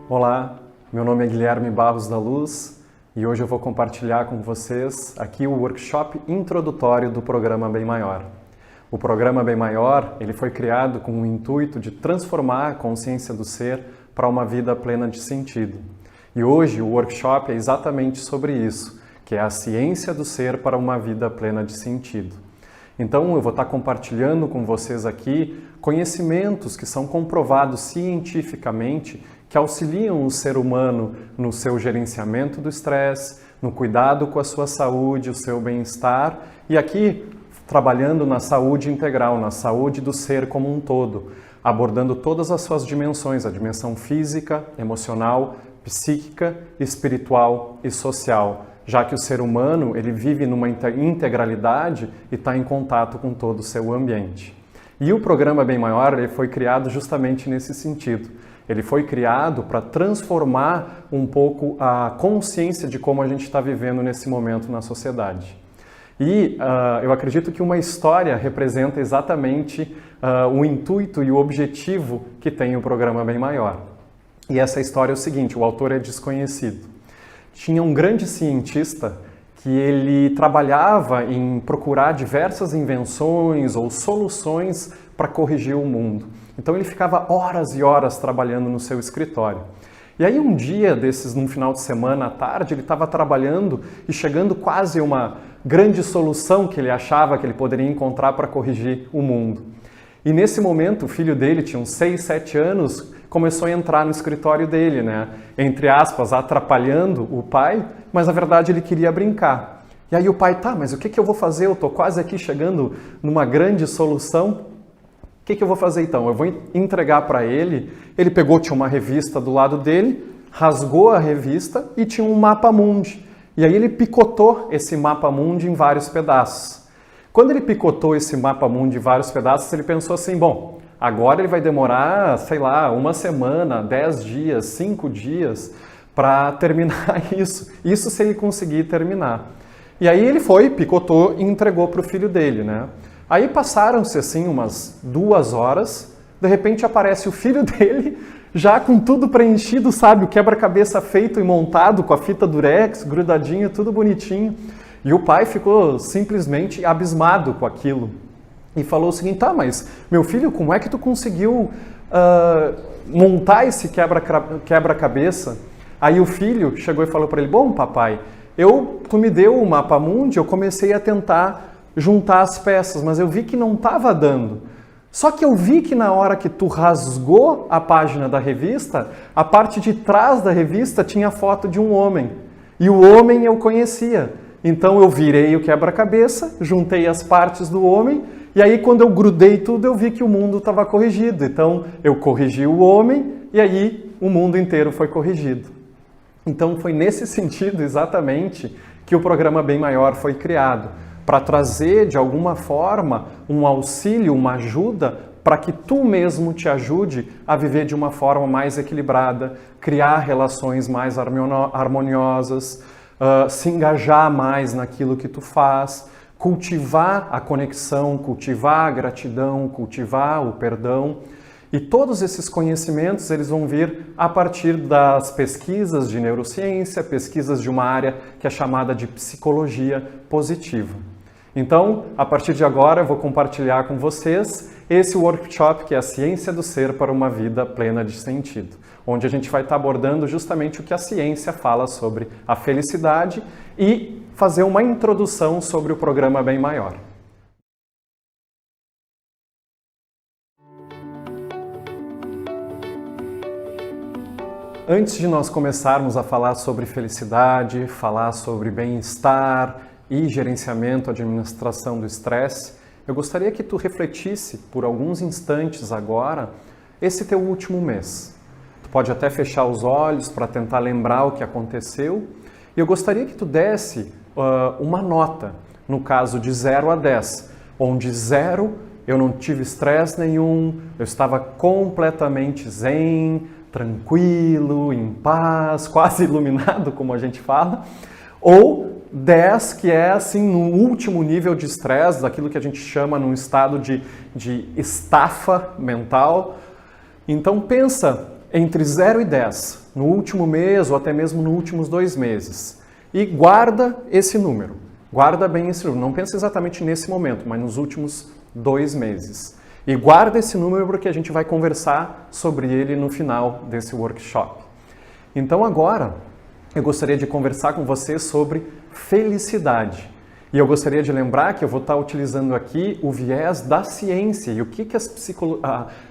Olá, meu nome é Guilherme Barros da Luz e hoje eu vou compartilhar com vocês aqui o workshop introdutório do programa Bem Maior. O programa Bem Maior, ele foi criado com o intuito de transformar a consciência do ser para uma vida plena de sentido. E hoje o workshop é exatamente sobre isso, que é a ciência do ser para uma vida plena de sentido. Então eu vou estar compartilhando com vocês aqui conhecimentos que são comprovados cientificamente que auxiliam o ser humano no seu gerenciamento do estresse, no cuidado com a sua saúde, o seu bem-estar e aqui trabalhando na saúde integral, na saúde do ser como um todo, abordando todas as suas dimensões, a dimensão física, emocional, psíquica, espiritual e social, já que o ser humano ele vive numa integralidade e está em contato com todo o seu ambiente. E o programa Bem Maior ele foi criado justamente nesse sentido. Ele foi criado para transformar um pouco a consciência de como a gente está vivendo nesse momento na sociedade. E eu acredito que uma história representa exatamente o intuito e o objetivo que tem o programa Bem Maior. E essa história é o seguinte, o autor é desconhecido. Tinha um grande cientista que ele trabalhava em procurar diversas invenções ou soluções para corrigir o mundo. Então ele ficava horas e horas trabalhando no seu escritório. E aí um dia desses, num final de semana à tarde, ele estava trabalhando e chegando quase a uma grande solução que ele achava que ele poderia encontrar para corrigir o mundo. E nesse momento o filho dele, tinha uns 6, 7 anos, começou a entrar no escritório dele, né? Entre aspas, atrapalhando o pai, mas na verdade ele queria brincar. E aí o pai, tá, mas o que eu vou fazer? Eu estou quase aqui chegando numa grande solução. O que eu vou fazer então? Eu vou entregar para ele. Ele pegou, tinha uma revista do lado dele, rasgou a revista e tinha um mapa mundi. E aí ele picotou esse mapa mundi em vários pedaços. Quando ele picotou esse mapa mundi em vários pedaços, ele pensou assim, bom, agora ele vai demorar, sei lá, 1 semana, 10 dias, 5 dias para terminar isso. Isso se ele conseguir terminar. E aí ele foi, picotou e entregou para o filho dele, né? Aí passaram-se assim umas 2 horas, de repente aparece o filho dele, já com tudo preenchido, sabe? O quebra-cabeça feito e montado com a fita durex, grudadinho, tudo bonitinho. E o pai ficou simplesmente abismado com aquilo. E falou o seguinte, tá, mas meu filho, como é que tu conseguiu montar esse quebra-cabeça? Aí o filho chegou e falou para ele, bom papai, tu me deu o mapa mundi, eu comecei a tentar juntar as peças, mas eu vi que não estava dando. Só que eu vi que na hora que tu rasgou a página da revista, a parte de trás da revista tinha foto de um homem. E o homem eu conhecia. Então eu virei o quebra-cabeça, juntei as partes do homem, e aí quando eu grudei tudo, eu vi que o mundo estava corrigido. Então eu corrigi o homem, e aí o mundo inteiro foi corrigido. Então foi nesse sentido exatamente que o programa Bem Maior foi criado, para trazer de alguma forma um auxílio, uma ajuda, para que tu mesmo te ajude a viver de uma forma mais equilibrada, criar relações mais harmoniosas, se engajar mais naquilo que tu faz, cultivar a conexão, cultivar a gratidão, cultivar o perdão. E todos esses conhecimentos eles vão vir a partir das pesquisas de neurociência, pesquisas de uma área que é chamada de psicologia positiva. Então, a partir de agora, eu vou compartilhar com vocês esse workshop que é a ciência do ser para uma vida plena de sentido, onde a gente vai estar abordando justamente o que a ciência fala sobre a felicidade e fazer uma introdução sobre o programa Bem Maior. Antes de nós começarmos a falar sobre felicidade, falar sobre bem-estar e gerenciamento, administração do estresse, eu gostaria que tu refletisse por alguns instantes agora esse teu último mês. Tu pode até fechar os olhos para tentar lembrar o que aconteceu e eu gostaria que tu desse uma nota, no caso de 0 a 10, onde 0 eu não tive estresse nenhum, eu estava completamente zen, tranquilo, em paz, quase iluminado, como a gente fala, ou 10, que é assim no último nível de estresse, daquilo que a gente chama num estado de estafa mental. Então pensa entre 0 e 10. no último mês ou até mesmo nos últimos 2 meses. E guarda esse número. Guarda bem esse número. Não pensa exatamente nesse momento, mas nos últimos 2 meses. E guarda esse número porque a gente vai conversar sobre ele no final desse workshop. Então agora, eu gostaria de conversar com você sobre felicidade. E eu gostaria de lembrar que eu vou estar utilizando aqui o viés da ciência e o que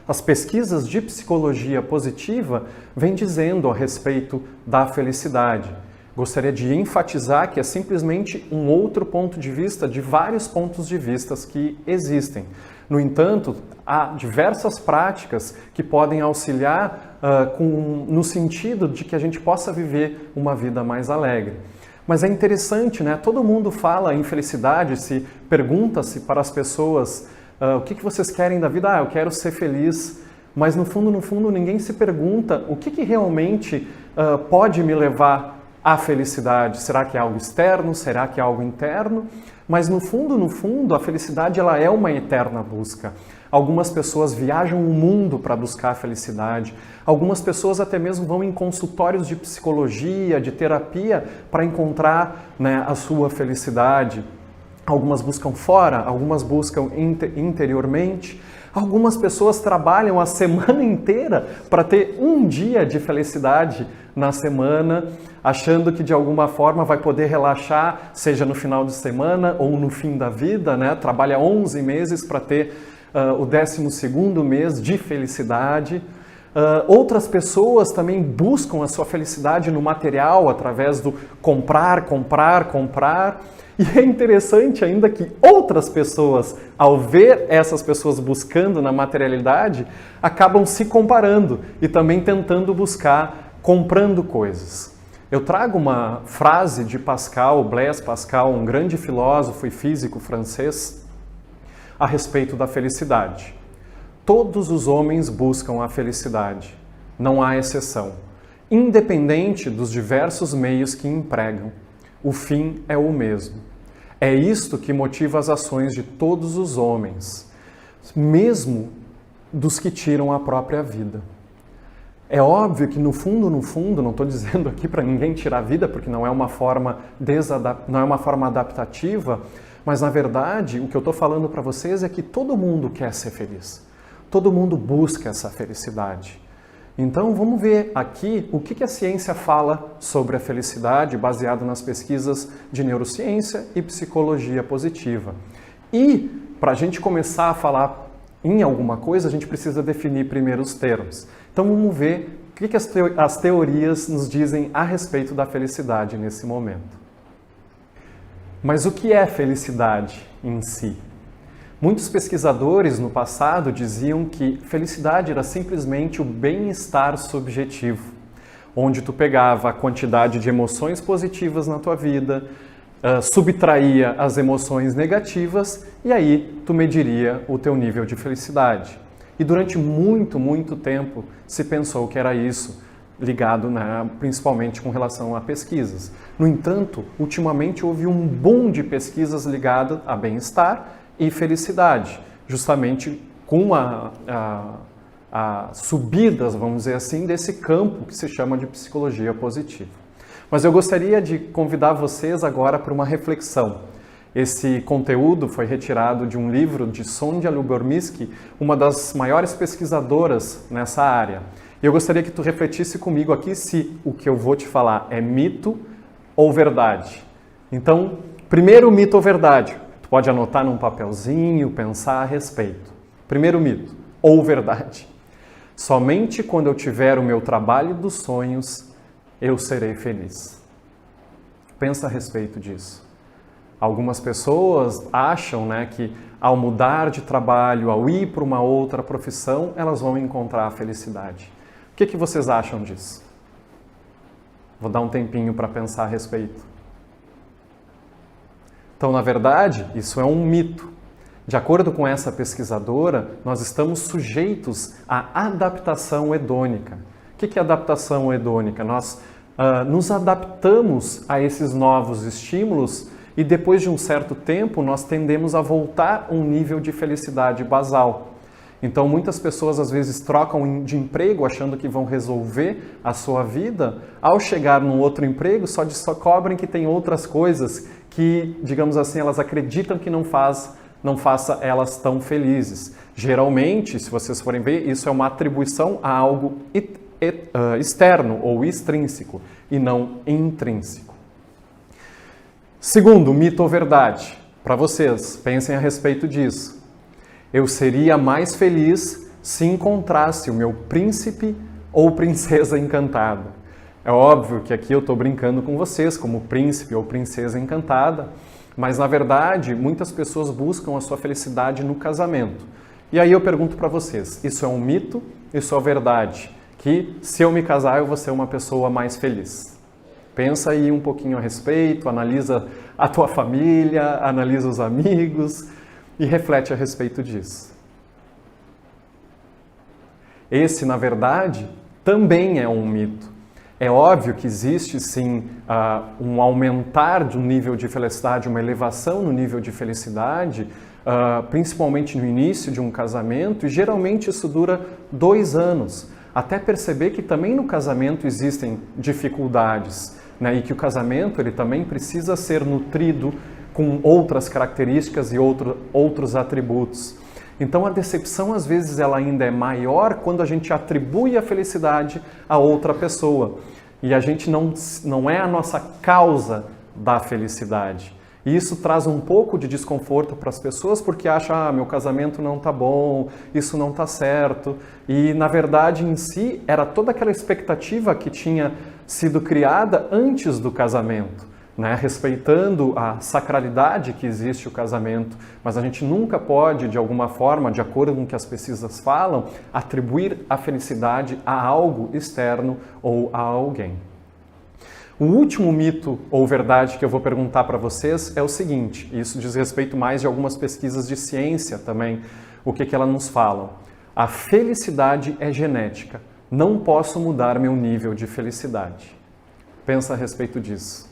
as pesquisas de psicologia positiva vêm dizendo a respeito da felicidade. Gostaria de enfatizar que é simplesmente um outro ponto de vista de vários pontos de vista que existem. No entanto, há diversas práticas que podem auxiliar no sentido de que a gente possa viver uma vida mais alegre. Mas é interessante, né? Todo mundo fala em felicidade, se pergunta-se para as pessoas o que vocês querem da vida? Eu quero ser feliz. Mas no fundo, ninguém se pergunta o que realmente pode me levar à felicidade. Será que é algo externo? Será que é algo interno? Mas no fundo, a felicidade ela é uma eterna busca. Algumas pessoas viajam o mundo para buscar a felicidade. Algumas pessoas até mesmo vão em consultórios de psicologia, de terapia, para encontrar, né, a sua felicidade. Algumas buscam fora, algumas buscam interiormente. Algumas pessoas trabalham a semana inteira para ter um dia de felicidade na semana, achando que de alguma forma vai poder relaxar, seja no final de semana ou no fim da vida, né? Trabalha 11 meses para ter o 12º mês de felicidade. Outras pessoas também buscam a sua felicidade no material, através do comprar. E é interessante ainda que outras pessoas, ao ver essas pessoas buscando na materialidade, acabam se comparando e também tentando buscar, comprando coisas. Eu trago uma frase de Pascal, Blaise Pascal, um grande filósofo e físico francês, a respeito da felicidade. Todos os homens buscam a felicidade, não há exceção, independente dos diversos meios que empregam. O fim é o mesmo. É isto que motiva as ações de todos os homens, mesmo dos que tiram a própria vida. É óbvio que no fundo, não estou dizendo aqui para ninguém tirar a vida, porque não é uma forma adaptativa, mas na verdade o que eu estou falando para vocês é que todo mundo quer ser feliz. Todo mundo busca essa felicidade. Então vamos ver aqui o que a ciência fala sobre a felicidade, baseado nas pesquisas de neurociência e psicologia positiva. E para a gente começar a falar em alguma coisa, a gente precisa definir primeiro os termos. Então vamos ver o que as teorias nos dizem a respeito da felicidade nesse momento. Mas o que é felicidade em si? Muitos pesquisadores no passado diziam que felicidade era simplesmente o bem-estar subjetivo, onde tu pegava a quantidade de emoções positivas na tua vida, subtraía as emoções negativas e aí tu mediria o teu nível de felicidade. E durante muito tempo se pensou que era isso, ligado, né, principalmente com relação a pesquisas. No entanto, ultimamente houve um boom de pesquisas ligadas a bem-estar e felicidade, justamente com a subidas, vamos dizer assim, desse campo que se chama de psicologia positiva. Mas eu gostaria de convidar vocês agora para uma reflexão. Esse conteúdo foi retirado de um livro de Sonja Lyubomirsky, uma das maiores pesquisadoras nessa área. Eu gostaria que tu refletisse comigo aqui se o que eu vou te falar é mito ou verdade. Então, primeiro mito ou verdade? Tu pode anotar num papelzinho, pensar a respeito. Primeiro mito ou verdade? Somente quando eu tiver o meu trabalho dos sonhos, eu serei feliz. Pensa a respeito disso. Algumas pessoas acham, né, que ao mudar de trabalho, ao ir para uma outra profissão, elas vão encontrar a felicidade. O que vocês acham disso? Vou dar um tempinho para pensar a respeito. Então, na verdade, isso é um mito. De acordo com essa pesquisadora, nós estamos sujeitos à adaptação hedônica. O que é adaptação hedônica? Nós nos adaptamos a esses novos estímulos e depois de um certo tempo nós tendemos a voltar a um nível de felicidade basal. Então muitas pessoas às vezes trocam de emprego achando que vão resolver a sua vida. Ao chegar num outro emprego, só descobrem que tem outras coisas que, digamos assim, elas acreditam que não faça elas tão felizes. Geralmente, se vocês forem ver, isso é uma atribuição a algo externo ou extrínseco e não intrínseco. Segundo, mito ou verdade? Para vocês, pensem a respeito disso. Eu seria mais feliz se encontrasse o meu príncipe ou princesa encantada. É óbvio que aqui eu estou brincando com vocês como príncipe ou princesa encantada, mas na verdade muitas pessoas buscam a sua felicidade no casamento. E aí eu pergunto para vocês, isso é um mito? Isso é verdade? Que se eu me casar eu vou ser uma pessoa mais feliz? Pensa aí um pouquinho a respeito, analisa a tua família, analisa os amigos e reflete a respeito disso. Esse, na verdade, também é um mito. É óbvio que existe sim um aumentar de um nível de felicidade, uma elevação no nível de felicidade, principalmente no início de um casamento, e geralmente isso dura 2 anos, até perceber que também no casamento existem dificuldades, né? E que o casamento ele também precisa ser nutrido com outras características e outros atributos. Então a decepção às vezes ela ainda é maior quando a gente atribui a felicidade a outra pessoa. E a gente não é a nossa causa da felicidade. E isso traz um pouco de desconforto para as pessoas porque acham, meu casamento não está bom, isso não está certo. E na verdade em si era toda aquela expectativa que tinha sido criada antes do casamento, né? Respeitando a sacralidade que existe o casamento, mas a gente nunca pode, de alguma forma, de acordo com o que as pesquisas falam, atribuir a felicidade a algo externo ou a alguém. O último mito ou verdade que eu vou perguntar para vocês é o seguinte, e isso diz respeito mais de algumas pesquisas de ciência também, o que elas nos falam. A felicidade é genética, não posso mudar meu nível de felicidade. Pensa a respeito disso.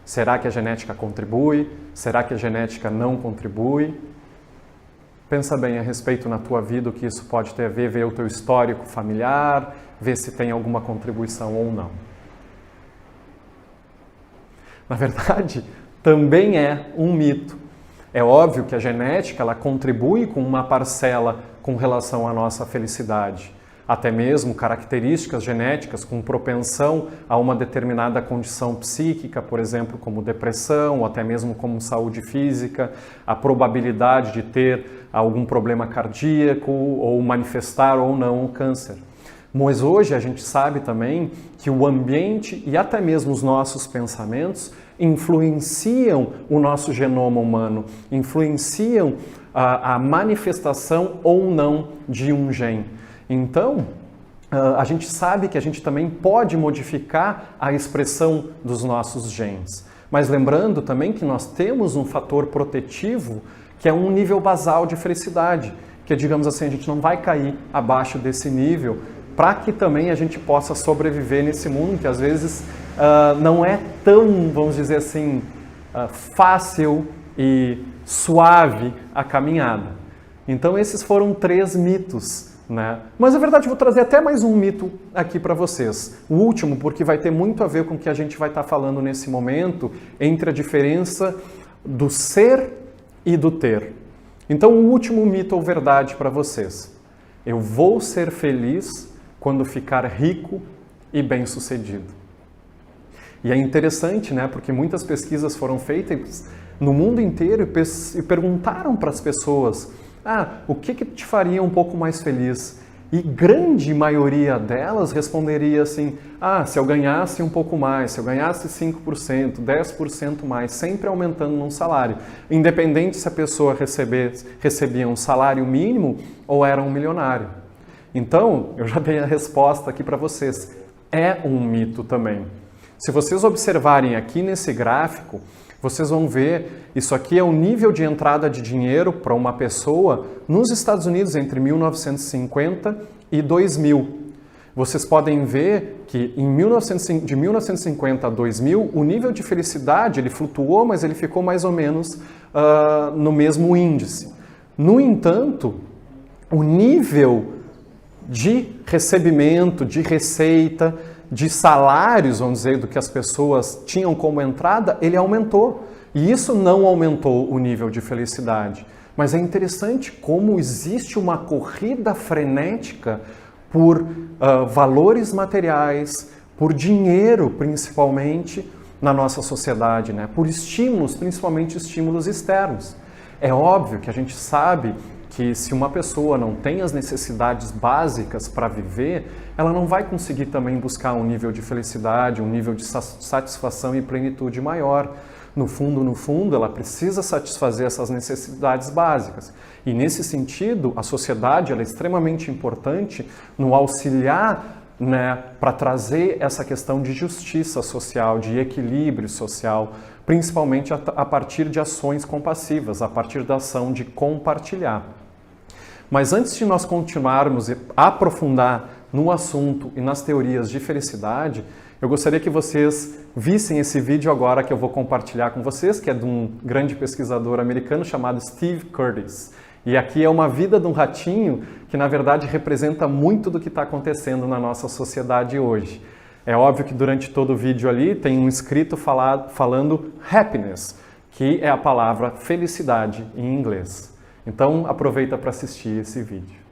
Será que a genética contribui? Será que a genética não contribui? Pensa bem a respeito na tua vida o que isso pode ter a ver, ver o teu histórico familiar, ver se tem alguma contribuição ou não. Na verdade, também é um mito. É óbvio que a genética ela contribui com uma parcela com relação à nossa felicidade. Até mesmo características genéticas com propensão a uma determinada condição psíquica, por exemplo, como depressão, ou até mesmo como saúde física, a probabilidade de ter algum problema cardíaco ou manifestar ou não o câncer. Mas hoje a gente sabe também que o ambiente e até mesmo os nossos pensamentos influenciam o nosso genoma humano, influenciam a manifestação ou não de um gene. Então, a gente sabe que a gente também pode modificar a expressão dos nossos genes. Mas lembrando também que nós temos um fator protetivo que é um nível basal de felicidade, que digamos assim, a gente não vai cair abaixo desse nível, para que também a gente possa sobreviver nesse mundo que às vezes não é tão, vamos dizer assim, fácil e suave a caminhada. Então esses foram 3 mitos, né? Mas na verdade eu vou trazer até mais um mito aqui para vocês. O último, porque vai ter muito a ver com o que a gente vai estar falando nesse momento entre a diferença do ser e do ter. Então o último mito ou verdade para vocês. Eu vou ser feliz quando ficar rico e bem-sucedido. E é interessante, né? Porque muitas pesquisas foram feitas no mundo inteiro e perguntaram para as pessoas o que te faria um pouco mais feliz? E grande maioria delas responderia assim, se eu ganhasse um pouco mais, se eu ganhasse 5%, 10% mais, sempre aumentando num salário. Independente se a pessoa recebia um salário mínimo ou era um milionário. Então, eu já dei a resposta aqui para vocês. É um mito também. Se vocês observarem aqui nesse gráfico, vocês vão ver, isso aqui é o nível de entrada de dinheiro para uma pessoa nos Estados Unidos entre 1950 e 2000. Vocês podem ver que de 1950 a 2000, o nível de felicidade ele flutuou, mas ele ficou mais ou menos no mesmo índice. No entanto, o nível de recebimento, de receita, de salários, vamos dizer, do que as pessoas tinham como entrada, ele aumentou. E isso não aumentou o nível de felicidade. Mas é interessante como existe uma corrida frenética por valores materiais, por dinheiro principalmente na nossa sociedade, né? Por estímulos, principalmente estímulos externos. É óbvio que a gente sabe que se uma pessoa não tem as necessidades básicas para viver, ela não vai conseguir também buscar um nível de felicidade, um nível de satisfação e plenitude maior. No fundo, ela precisa satisfazer essas necessidades básicas. E nesse sentido, a sociedade ela é extremamente importante no auxiliar, né, para trazer essa questão de justiça social, de equilíbrio social, principalmente a partir de ações compassivas, a partir da ação de compartilhar. Mas antes de nós continuarmos e aprofundar no assunto e nas teorias de felicidade, eu gostaria que vocês vissem esse vídeo agora que eu vou compartilhar com vocês, que é de um grande pesquisador americano chamado Steve Curtis. E aqui é uma vida de um ratinho que, na verdade, representa muito do que está acontecendo na nossa sociedade hoje. É óbvio que durante todo o vídeo ali tem um escrito falando happiness, que é a palavra felicidade em inglês. Então, aproveita para assistir esse vídeo.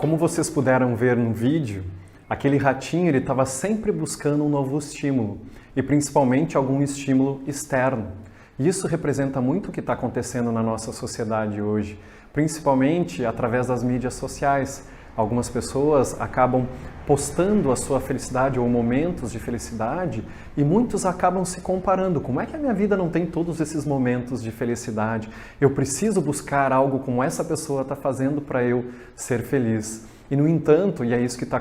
Como vocês puderam ver no vídeo, aquele ratinho ele estava sempre buscando um novo estímulo, e principalmente algum estímulo externo. E isso representa muito o que está acontecendo na nossa sociedade hoje, principalmente através das mídias sociais. Algumas pessoas acabam postando a sua felicidade ou momentos de felicidade e muitos acabam se comparando. Como é que a minha vida não tem todos esses momentos de felicidade? Eu preciso buscar algo como essa pessoa está fazendo para eu ser feliz. E, no entanto, e é isso que está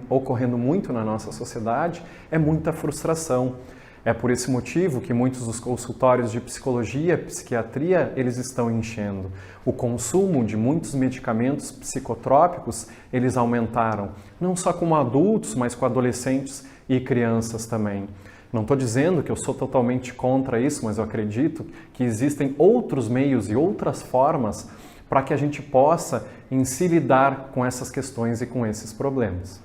ocorrendo muito na nossa sociedade, é muita frustração. É por esse motivo que muitos dos consultórios de psicologia, psiquiatria, eles estão enchendo. O consumo de muitos medicamentos psicotrópicos, eles aumentaram, não só com adultos, mas com adolescentes e crianças também. Não estou dizendo que eu sou totalmente contra isso, mas eu acredito que existem outros meios e outras formas para que a gente possa em si lidar com essas questões e com esses problemas.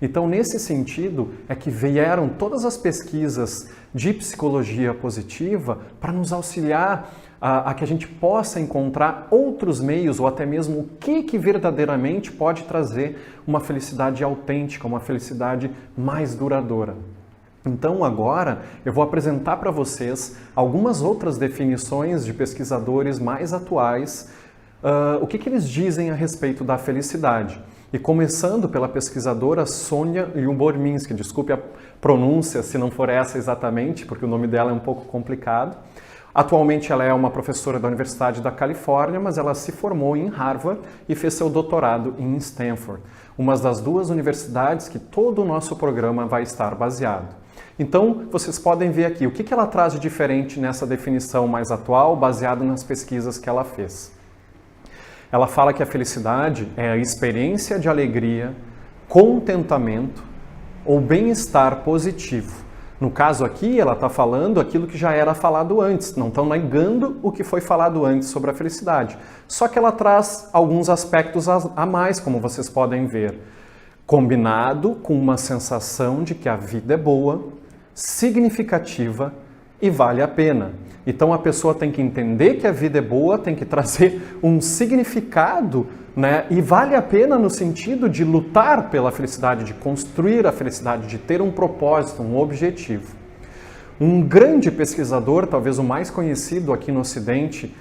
Então, nesse sentido, é que vieram todas as pesquisas de psicologia positiva para nos auxiliar a que a gente possa encontrar outros meios ou até mesmo o que verdadeiramente pode trazer uma felicidade autêntica, uma felicidade mais duradoura. Então, agora, eu vou apresentar para vocês algumas outras definições de pesquisadores mais atuais, o que eles dizem a respeito da felicidade. E começando pela pesquisadora Sonja Lyubomirsky, desculpe a pronúncia se não for essa exatamente, porque o nome dela é um pouco complicado. Atualmente ela é uma professora da Universidade da Califórnia, mas ela se formou em Harvard e fez seu doutorado em Stanford, uma das duas universidades que todo o nosso programa vai estar baseado. Então, vocês podem ver aqui o que ela traz de diferente nessa definição mais atual, baseado nas pesquisas que ela fez. Ela fala que a felicidade é a experiência de alegria, contentamento ou bem-estar positivo. No caso aqui, ela está falando aquilo que já era falado antes, não estão negando o que foi falado antes sobre a felicidade. Só que ela traz alguns aspectos a mais, como vocês podem ver, combinado com uma sensação de que a vida é boa, significativa e vale a pena. Então a pessoa tem que entender que a vida é boa, tem que trazer um significado, né? E vale a pena no sentido de lutar pela felicidade, de construir a felicidade, de ter um propósito, um objetivo. Um grande pesquisador, talvez o mais conhecido aqui no Ocidente,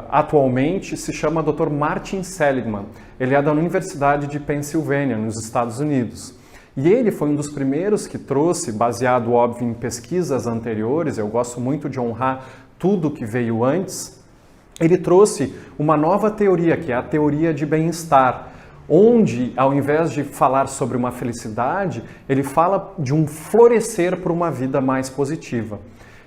atualmente, se chama Dr. Martin Seligman. Ele é da Universidade de Pensilvânia, nos Estados Unidos. E ele foi um dos primeiros que trouxe, baseado, óbvio, em pesquisas anteriores, eu gosto muito de honrar tudo que veio antes, ele trouxe uma nova teoria, que é a teoria de bem-estar, onde, ao invés de falar sobre uma felicidade, ele fala de um florescer para uma vida mais positiva.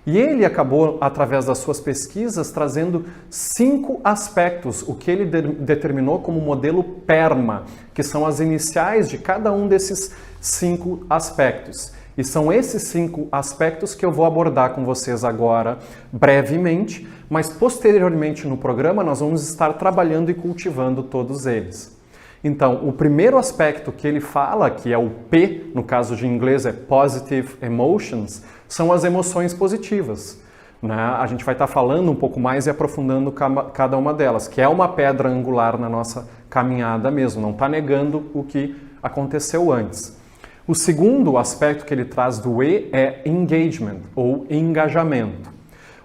E ele acabou, através das suas pesquisas, trazendo 5 aspectos, o que ele determinou como modelo PERMA, que são as iniciais de cada um desses 5 aspectos. E são esses 5 aspectos que eu vou abordar com vocês agora, brevemente, mas posteriormente no programa nós vamos estar trabalhando e cultivando todos eles. Então, o primeiro aspecto que ele fala, que é o P, no caso de inglês é Positive Emotions, são as emoções positivas. Né? A gente vai estar falando um pouco mais e aprofundando cada uma delas, que é uma pedra angular na nossa caminhada mesmo, não está negando o que aconteceu antes. O segundo aspecto que ele traz do E é Engagement, ou engajamento.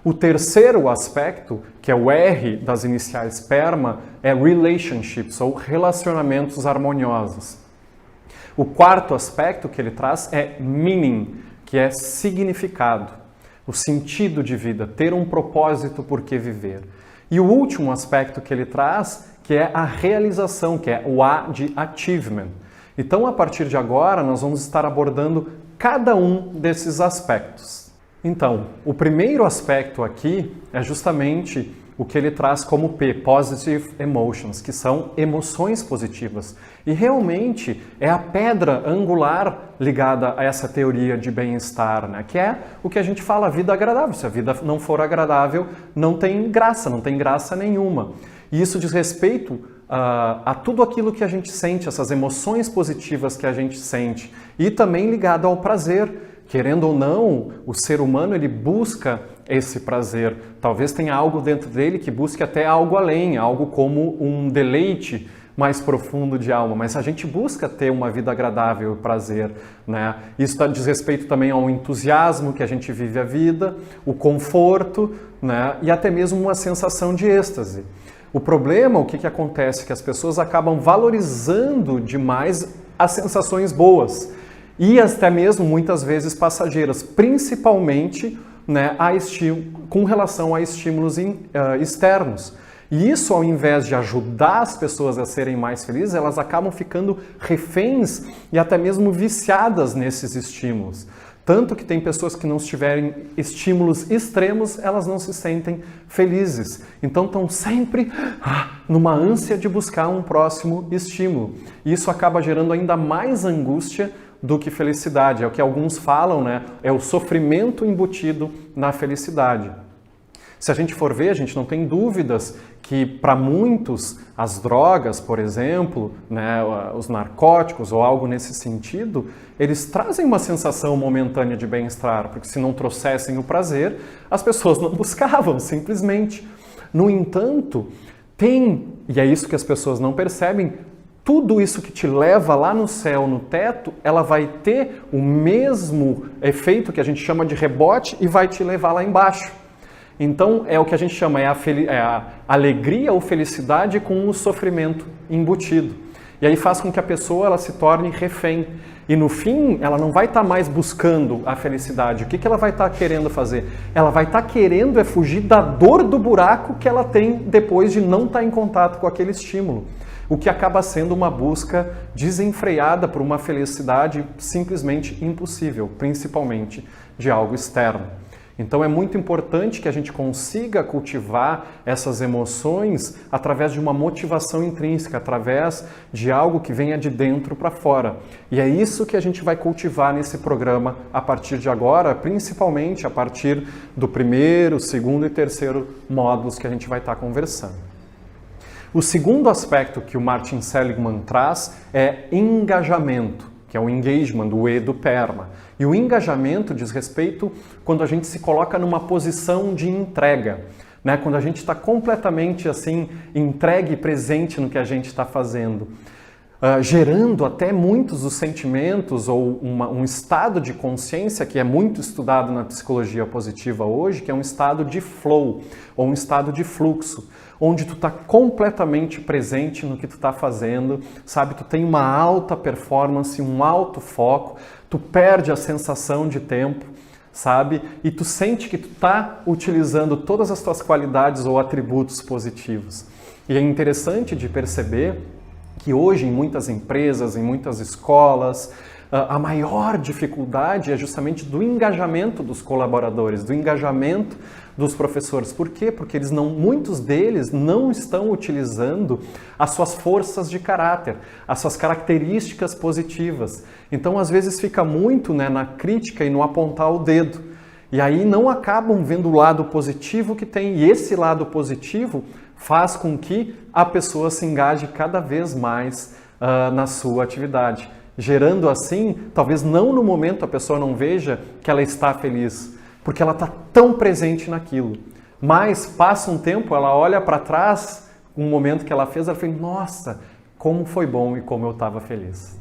O terceiro aspecto, que é o R das iniciais PERMA, é Relationships, ou relacionamentos harmoniosos. O quarto aspecto que ele traz é Meaning, que é significado, o sentido de vida, ter um propósito por que viver. E o último aspecto que ele traz, que é a realização, que é o A de Achievement. Então, a partir de agora, nós vamos estar abordando cada um desses aspectos. Então, o primeiro aspecto aqui é justamente o que ele traz como P, Positive Emotions, que são emoções positivas. E realmente é a pedra angular ligada a essa teoria de bem-estar, né? Que é o que a gente fala, a vida agradável. Se a vida não for agradável, não tem graça nenhuma. E isso diz respeito a tudo aquilo que a gente sente, essas emoções positivas que a gente sente. E também ligado ao prazer. Querendo ou não, o ser humano ele busca esse prazer. Talvez tenha algo dentro dele que busque até algo além, algo como um deleite mais profundo de alma, mas a gente busca ter uma vida agradável e prazer, né? Isso diz respeito também ao entusiasmo que a gente vive a vida, o conforto, né? E até mesmo uma sensação de êxtase. O problema, o que acontece? Que as pessoas acabam valorizando demais as sensações boas e até mesmo muitas vezes passageiras, principalmente, né, com relação a estímulos externos. E isso, ao invés de ajudar as pessoas a serem mais felizes, elas acabam ficando reféns e até mesmo viciadas nesses estímulos. Tanto que tem pessoas que não tiverem estímulos extremos, elas não se sentem felizes. Então estão sempre numa ânsia de buscar um próximo estímulo. E isso acaba gerando ainda mais angústia do que felicidade. É o que alguns falam, né? É o sofrimento embutido na felicidade. Se a gente for ver, a gente não tem dúvidas que para muitos as drogas, por exemplo, né, os narcóticos ou algo nesse sentido, eles trazem uma sensação momentânea de bem-estar, porque se não trouxessem o prazer, as pessoas não buscavam, simplesmente. No entanto, e é isso que as pessoas não percebem, tudo isso que te leva lá no céu, no teto, ela vai ter o mesmo efeito que a gente chama de rebote e vai te levar lá embaixo. Então, é o que a gente chama, a alegria ou felicidade com o sofrimento embutido. E aí faz com que a pessoa ela se torne refém. E no fim, ela não vai estar mais buscando a felicidade. O que ela vai estar querendo fazer? Ela vai estar querendo fugir da dor do buraco que ela tem depois de não estar em contato com aquele estímulo. O que acaba sendo uma busca desenfreada por uma felicidade simplesmente impossível, principalmente de algo externo. Então é muito importante que a gente consiga cultivar essas emoções através de uma motivação intrínseca, através de algo que venha de dentro para fora. E é isso que a gente vai cultivar nesse programa a partir de agora, principalmente a partir do primeiro, segundo e terceiro módulos que a gente vai estar conversando. O segundo aspecto que o Martin Seligman traz é engajamento, que é o engagement, o E do PERMA. E o engajamento diz respeito quando a gente se coloca numa posição de entrega, né? Quando a gente está completamente assim, entregue e presente no que a gente está fazendo. Gerando até muitos dos sentimentos ou um estado de consciência que é muito estudado na psicologia positiva hoje, que é um estado de flow, ou um estado de fluxo, onde tu está completamente presente no que tu está fazendo, sabe? Tu tem uma alta performance, um alto foco, tu perde a sensação de tempo, sabe? E tu sente que tu está utilizando todas as tuas qualidades ou atributos positivos. E é interessante de perceber que hoje em muitas empresas, em muitas escolas, a maior dificuldade é justamente do engajamento dos colaboradores, do engajamento dos professores. Por quê? Porque muitos deles não estão utilizando as suas forças de caráter, as suas características positivas. Então, às vezes, fica muito, né, na crítica e no apontar o dedo. E aí não acabam vendo o lado positivo que tem. E esse lado positivo faz com que a pessoa se engaje cada vez mais na sua atividade. Gerando assim, talvez não no momento a pessoa não veja que ela está feliz, porque ela está tão presente naquilo. Mas passa um tempo, ela olha para trás, um momento que ela fez, ela fala, nossa, como foi bom e como eu estava feliz.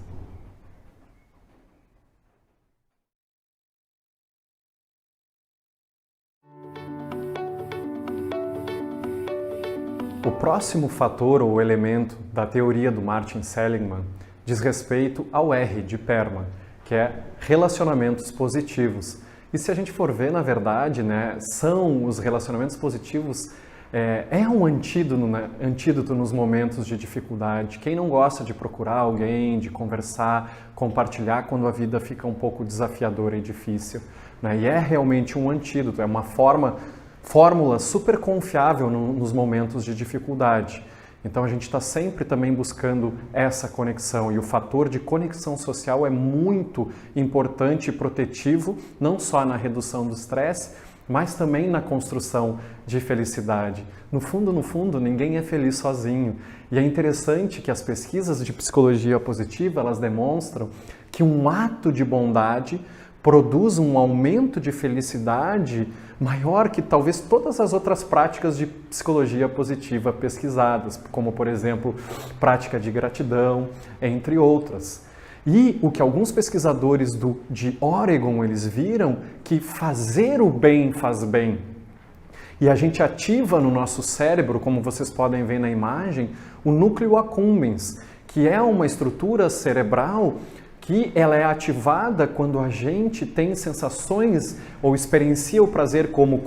O próximo fator ou elemento da teoria do Martin Seligman diz respeito ao R de PERMA, que é relacionamentos positivos. E se a gente for ver, na verdade, né, são os relacionamentos positivos, um antídoto nos momentos de dificuldade. Quem não gosta de procurar alguém, de conversar, compartilhar quando a vida fica um pouco desafiadora e difícil, né? E é realmente um antídoto, é uma fórmula super confiável nos momentos de dificuldade. Então a gente está sempre também buscando essa conexão, e o fator de conexão social é muito importante e protetivo, não só na redução do estresse, mas também na construção de felicidade. No fundo, ninguém é feliz sozinho. E é interessante que as pesquisas de psicologia positiva, elas demonstram que um ato de bondade produz um aumento de felicidade maior que talvez todas as outras práticas de psicologia positiva pesquisadas, como, por exemplo, prática de gratidão, entre outras. E o que alguns pesquisadores de Oregon eles viram, que fazer o bem faz bem. E a gente ativa no nosso cérebro, como vocês podem ver na imagem, o núcleo accumbens, que é uma estrutura cerebral que ela é ativada quando a gente tem sensações ou experiencia o prazer como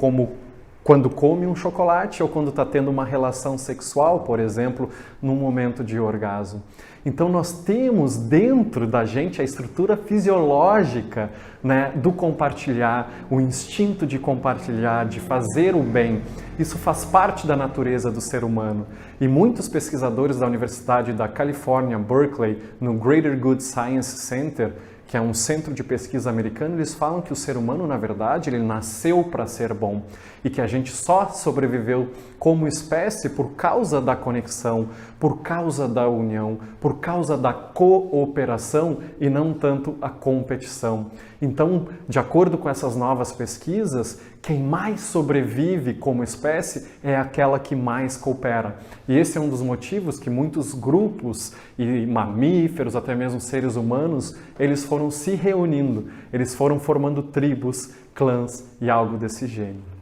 quando come um chocolate ou quando está tendo uma relação sexual, por exemplo, num momento de orgasmo. Então nós temos dentro da gente a estrutura fisiológica, né, do compartilhar, o instinto de compartilhar, de fazer o bem. Isso faz parte da natureza do ser humano. E muitos pesquisadores da Universidade da Califórnia, Berkeley, no Greater Good Science Center, que é um centro de pesquisa americano, eles falam que o ser humano, na verdade, ele nasceu para ser bom e que a gente só sobreviveu como espécie por causa da conexão, por causa da união, por causa da cooperação e não tanto a competição. Então, de acordo com essas novas pesquisas, quem mais sobrevive como espécie é aquela que mais coopera. E esse é um dos motivos que muitos grupos e mamíferos, até mesmo seres humanos, eles foram se reunindo, eles foram formando tribos, clãs e algo desse gênero.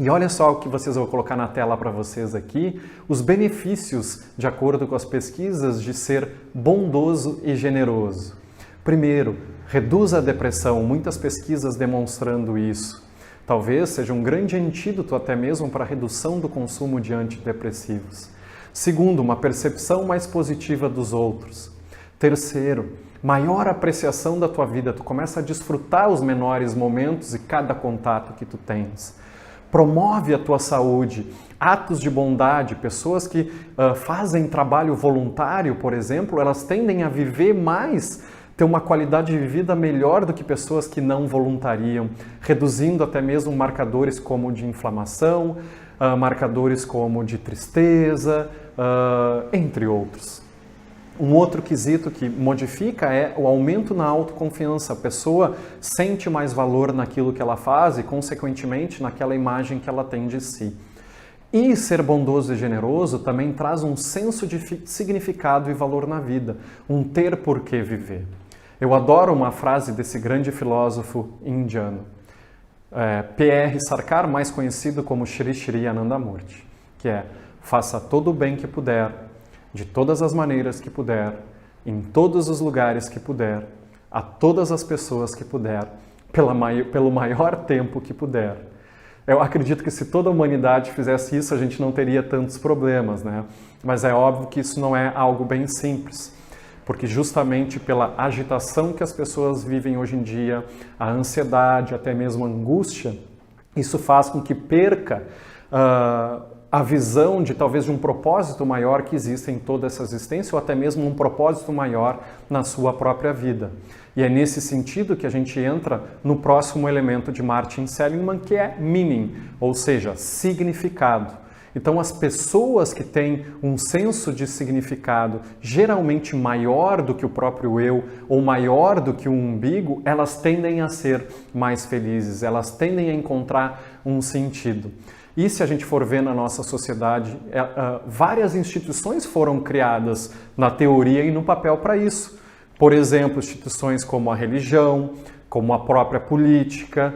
E olha só o que eu vou colocar na tela para vocês aqui, os benefícios, de acordo com as pesquisas, de ser bondoso e generoso. Primeiro, reduz a depressão, muitas pesquisas demonstrando isso. Talvez seja um grande antídoto até mesmo para a redução do consumo de antidepressivos. Segundo, uma percepção mais positiva dos outros. Terceiro, maior apreciação da tua vida, tu começa a desfrutar os menores momentos e cada contato que tu tens. Promove a tua saúde, atos de bondade, pessoas que fazem trabalho voluntário, por exemplo, elas tendem a viver mais, ter uma qualidade de vida melhor do que pessoas que não voluntariam, reduzindo até mesmo marcadores como de inflamação, marcadores como de tristeza, entre outros. Um outro quesito que modifica é o aumento na autoconfiança. A pessoa sente mais valor naquilo que ela faz e, consequentemente, naquela imagem que ela tem de si. E ser bondoso e generoso também traz um senso de significado e valor na vida, um ter por que viver. Eu adoro uma frase desse grande filósofo indiano, P.R. Sarkar, mais conhecido como Shri Shri Anandamurti, que é: faça todo o bem que puder, de todas as maneiras que puder, em todos os lugares que puder, a todas as pessoas que puder, pelo maior tempo que puder. Eu acredito que se toda a humanidade fizesse isso, a gente não teria tantos problemas, né? Mas é óbvio que isso não é algo bem simples, porque justamente pela agitação que as pessoas vivem hoje em dia, a ansiedade, até mesmo a angústia, isso faz com que perca a visão de talvez de um propósito maior que existe em toda essa existência, ou até mesmo um propósito maior na sua própria vida. E é nesse sentido que a gente entra no próximo elemento de Martin Seligman, que é meaning, ou seja, significado. Então, as pessoas que têm um senso de significado geralmente maior do que o próprio eu, ou maior do que o umbigo, elas tendem a ser mais felizes, elas tendem a encontrar um sentido. E se a gente for ver na nossa sociedade, várias instituições foram criadas na teoria e no papel para isso. Por exemplo, instituições como a religião, como a própria política,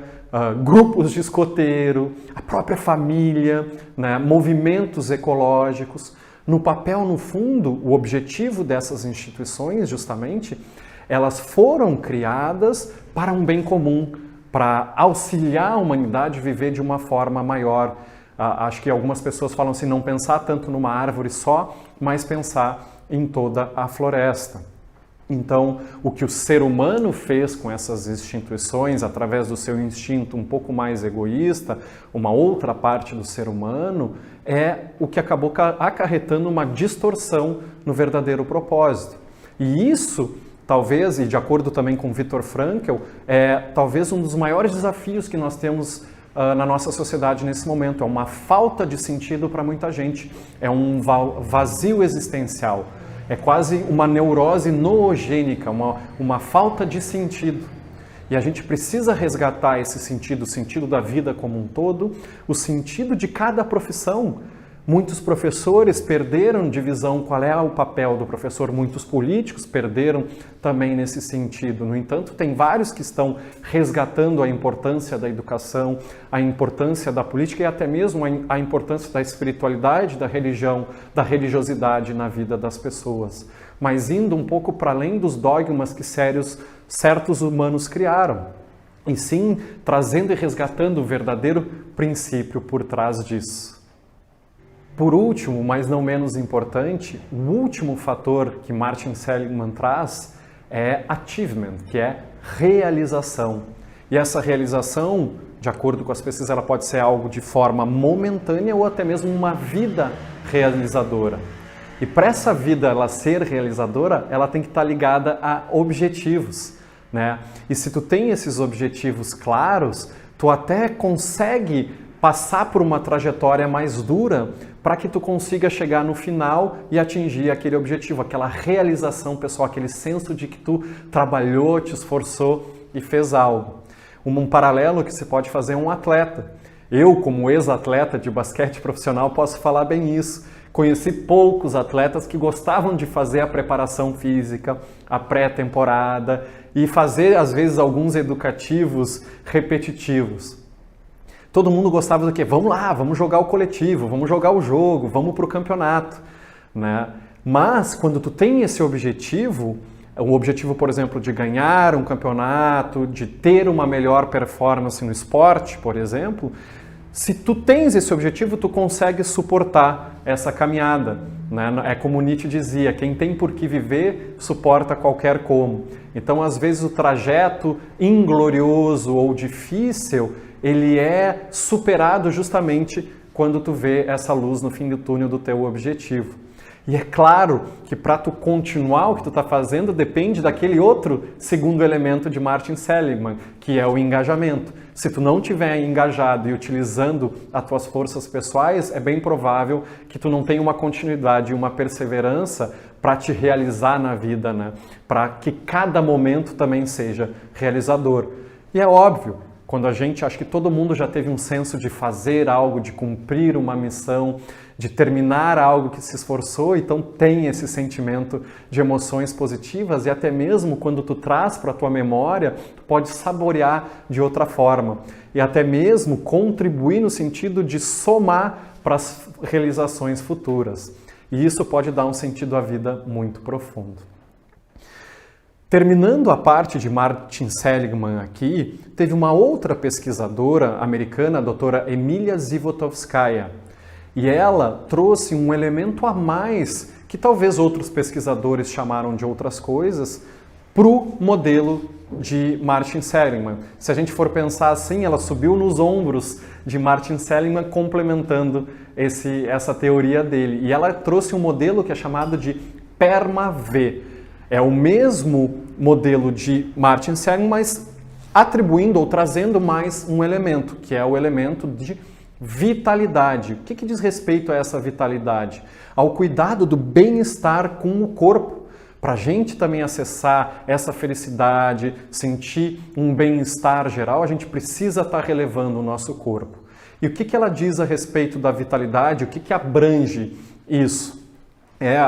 grupos de escoteiro, a própria família, né, movimentos ecológicos. No papel, no fundo, o objetivo dessas instituições, justamente, elas foram criadas para um bem comum, para auxiliar a humanidade a viver de uma forma maior. Acho que algumas pessoas falam assim, não pensar tanto numa árvore só, mas pensar em toda a floresta. Então, o que o ser humano fez com essas instituições, através do seu instinto um pouco mais egoísta, uma outra parte do ser humano, é o que acabou acarretando uma distorção no verdadeiro propósito. E isso, talvez, e de acordo também com Viktor Frankl, é talvez um dos maiores desafios que nós temos na nossa sociedade nesse momento. É uma falta de sentido para muita gente, é um vazio existencial, é quase uma neurose noogênica, uma falta de sentido. E a gente precisa resgatar esse sentido, o sentido da vida como um todo, o sentido de cada profissão. Muitos professores perderam de visão qual é o papel do professor, muitos políticos perderam também nesse sentido. No entanto, tem vários que estão resgatando a importância da educação, a importância da política e até mesmo a importância da espiritualidade, da religião, da religiosidade na vida das pessoas. Mas indo um pouco para além dos dogmas que certos humanos criaram, e sim trazendo e resgatando o verdadeiro princípio por trás disso. Por último, mas não menos importante, o último fator que Martin Seligman traz é achievement, que é realização. E essa realização, de acordo com as pesquisas, ela pode ser algo de forma momentânea ou até mesmo uma vida realizadora. E para essa vida ela ser realizadora, ela tem que estar ligada a objetivos, né? E se tu tem esses objetivos claros, tu até consegue passar por uma trajetória mais dura para que tu consiga chegar no final e atingir aquele objetivo, aquela realização pessoal, aquele senso de que tu trabalhou, te esforçou e fez algo. Um paralelo que se pode fazer é um atleta. Eu, como ex-atleta de basquete profissional, posso falar bem isso. Conheci poucos atletas que gostavam de fazer a preparação física, a pré-temporada e fazer, às vezes, alguns educativos repetitivos. Todo mundo gostava do quê? Vamos lá, vamos jogar o coletivo, vamos jogar o jogo, vamos para o campeonato, né? Mas quando tu tem esse objetivo, o objetivo, por exemplo, de ganhar um campeonato, de ter uma melhor performance no esporte, por exemplo, se tu tens esse objetivo, tu consegue suportar essa caminhada, né? É como Nietzsche dizia, quem tem por que viver, suporta qualquer como. Então, às vezes, o trajeto inglorioso ou difícil, ele é superado justamente quando tu vê essa luz no fim do túnel do teu objetivo. E é claro que para tu continuar o que tu está fazendo depende daquele outro segundo elemento de Martin Seligman, que é o engajamento. Se tu não estiver engajado e utilizando as tuas forças pessoais, é bem provável que tu não tenha uma continuidade e uma perseverança para te realizar na vida, né? Para que cada momento também seja realizador. E é óbvio, quando a gente, acho que todo mundo já teve um senso de fazer algo, de cumprir uma missão, de terminar algo que se esforçou, então tem esse sentimento de emoções positivas e até mesmo quando tu traz para a tua memória, tu pode saborear de outra forma e até mesmo contribuir no sentido de somar para as realizações futuras. E isso pode dar um sentido à vida muito profundo. Terminando a parte de Martin Seligman aqui, teve uma outra pesquisadora americana, a doutora Emilia Zivotofskaya, e ela trouxe um elemento a mais que talvez outros pesquisadores chamaram de outras coisas para o modelo de Martin Seligman. Se a gente for pensar assim, ela subiu nos ombros de Martin Seligman complementando essa teoria dele. E ela trouxe um modelo que é chamado de PERMA-V. É o mesmo modelo de Martin Seligman, mas atribuindo ou trazendo mais um elemento, que é o elemento de vitalidade. O que diz respeito a essa vitalidade? Ao cuidado do bem-estar com o corpo. Para a gente também acessar essa felicidade, sentir um bem-estar geral, a gente precisa estar relevando o nosso corpo. E o que ela diz a respeito da vitalidade? O que abrange isso?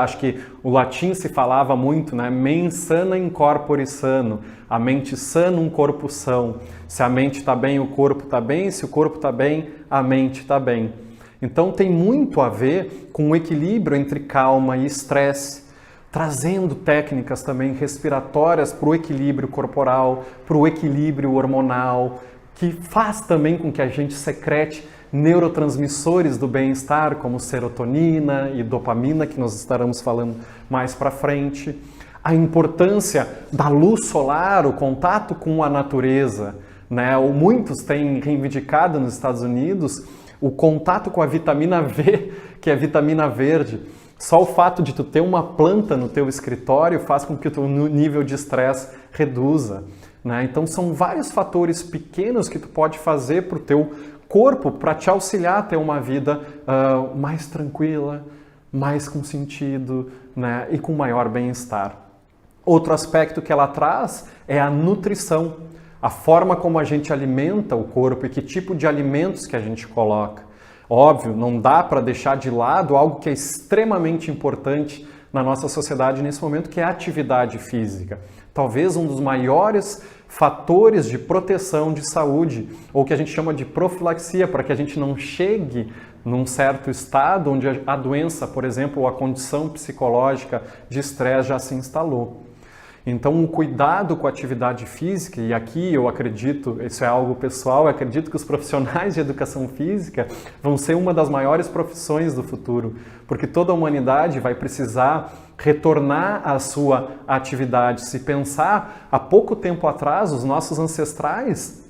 Acho que o latim se falava muito, né? Mens sana in corpore sano. A mente sana, um corpo são. Se a mente está bem, o corpo está bem. Se o corpo está bem, a mente está bem. Então tem muito a ver com o equilíbrio entre calma e estresse, trazendo técnicas também respiratórias para o equilíbrio corporal, para o equilíbrio hormonal, que faz também com que a gente secrete neurotransmissores do bem-estar, como serotonina e dopamina, que nós estaremos falando mais para frente. A importância da luz solar, o contato com a natureza, né? Muitos têm reivindicado nos Estados Unidos o contato com a vitamina V, que é a vitamina verde. Só o fato de tu ter uma planta no teu escritório faz com que o teu nível de estresse reduza, né? Então são vários fatores pequenos que tu pode fazer para o teu corpo para te auxiliar a ter uma vida mais tranquila, mais com sentido, né? E com maior bem-estar. Outro aspecto que ela traz é a nutrição. a forma como a gente alimenta o corpo e que tipo de alimentos que a gente coloca. Óbvio, não dá para deixar de lado algo que é extremamente importante na nossa sociedade nesse momento, que é a atividade física. Talvez um dos maiores fatores de proteção de saúde, ou que a gente chama de profilaxia, para que a gente não chegue num certo estado onde a doença, por exemplo, ou a condição psicológica de estresse já se instalou. Então, o cuidado com a atividade física, e aqui eu acredito, isso é algo pessoal, eu acredito que os profissionais de educação física vão ser uma das maiores profissões do futuro, porque toda a humanidade vai precisar retornar à sua atividade. Se pensar, há pouco tempo atrás, os nossos ancestrais,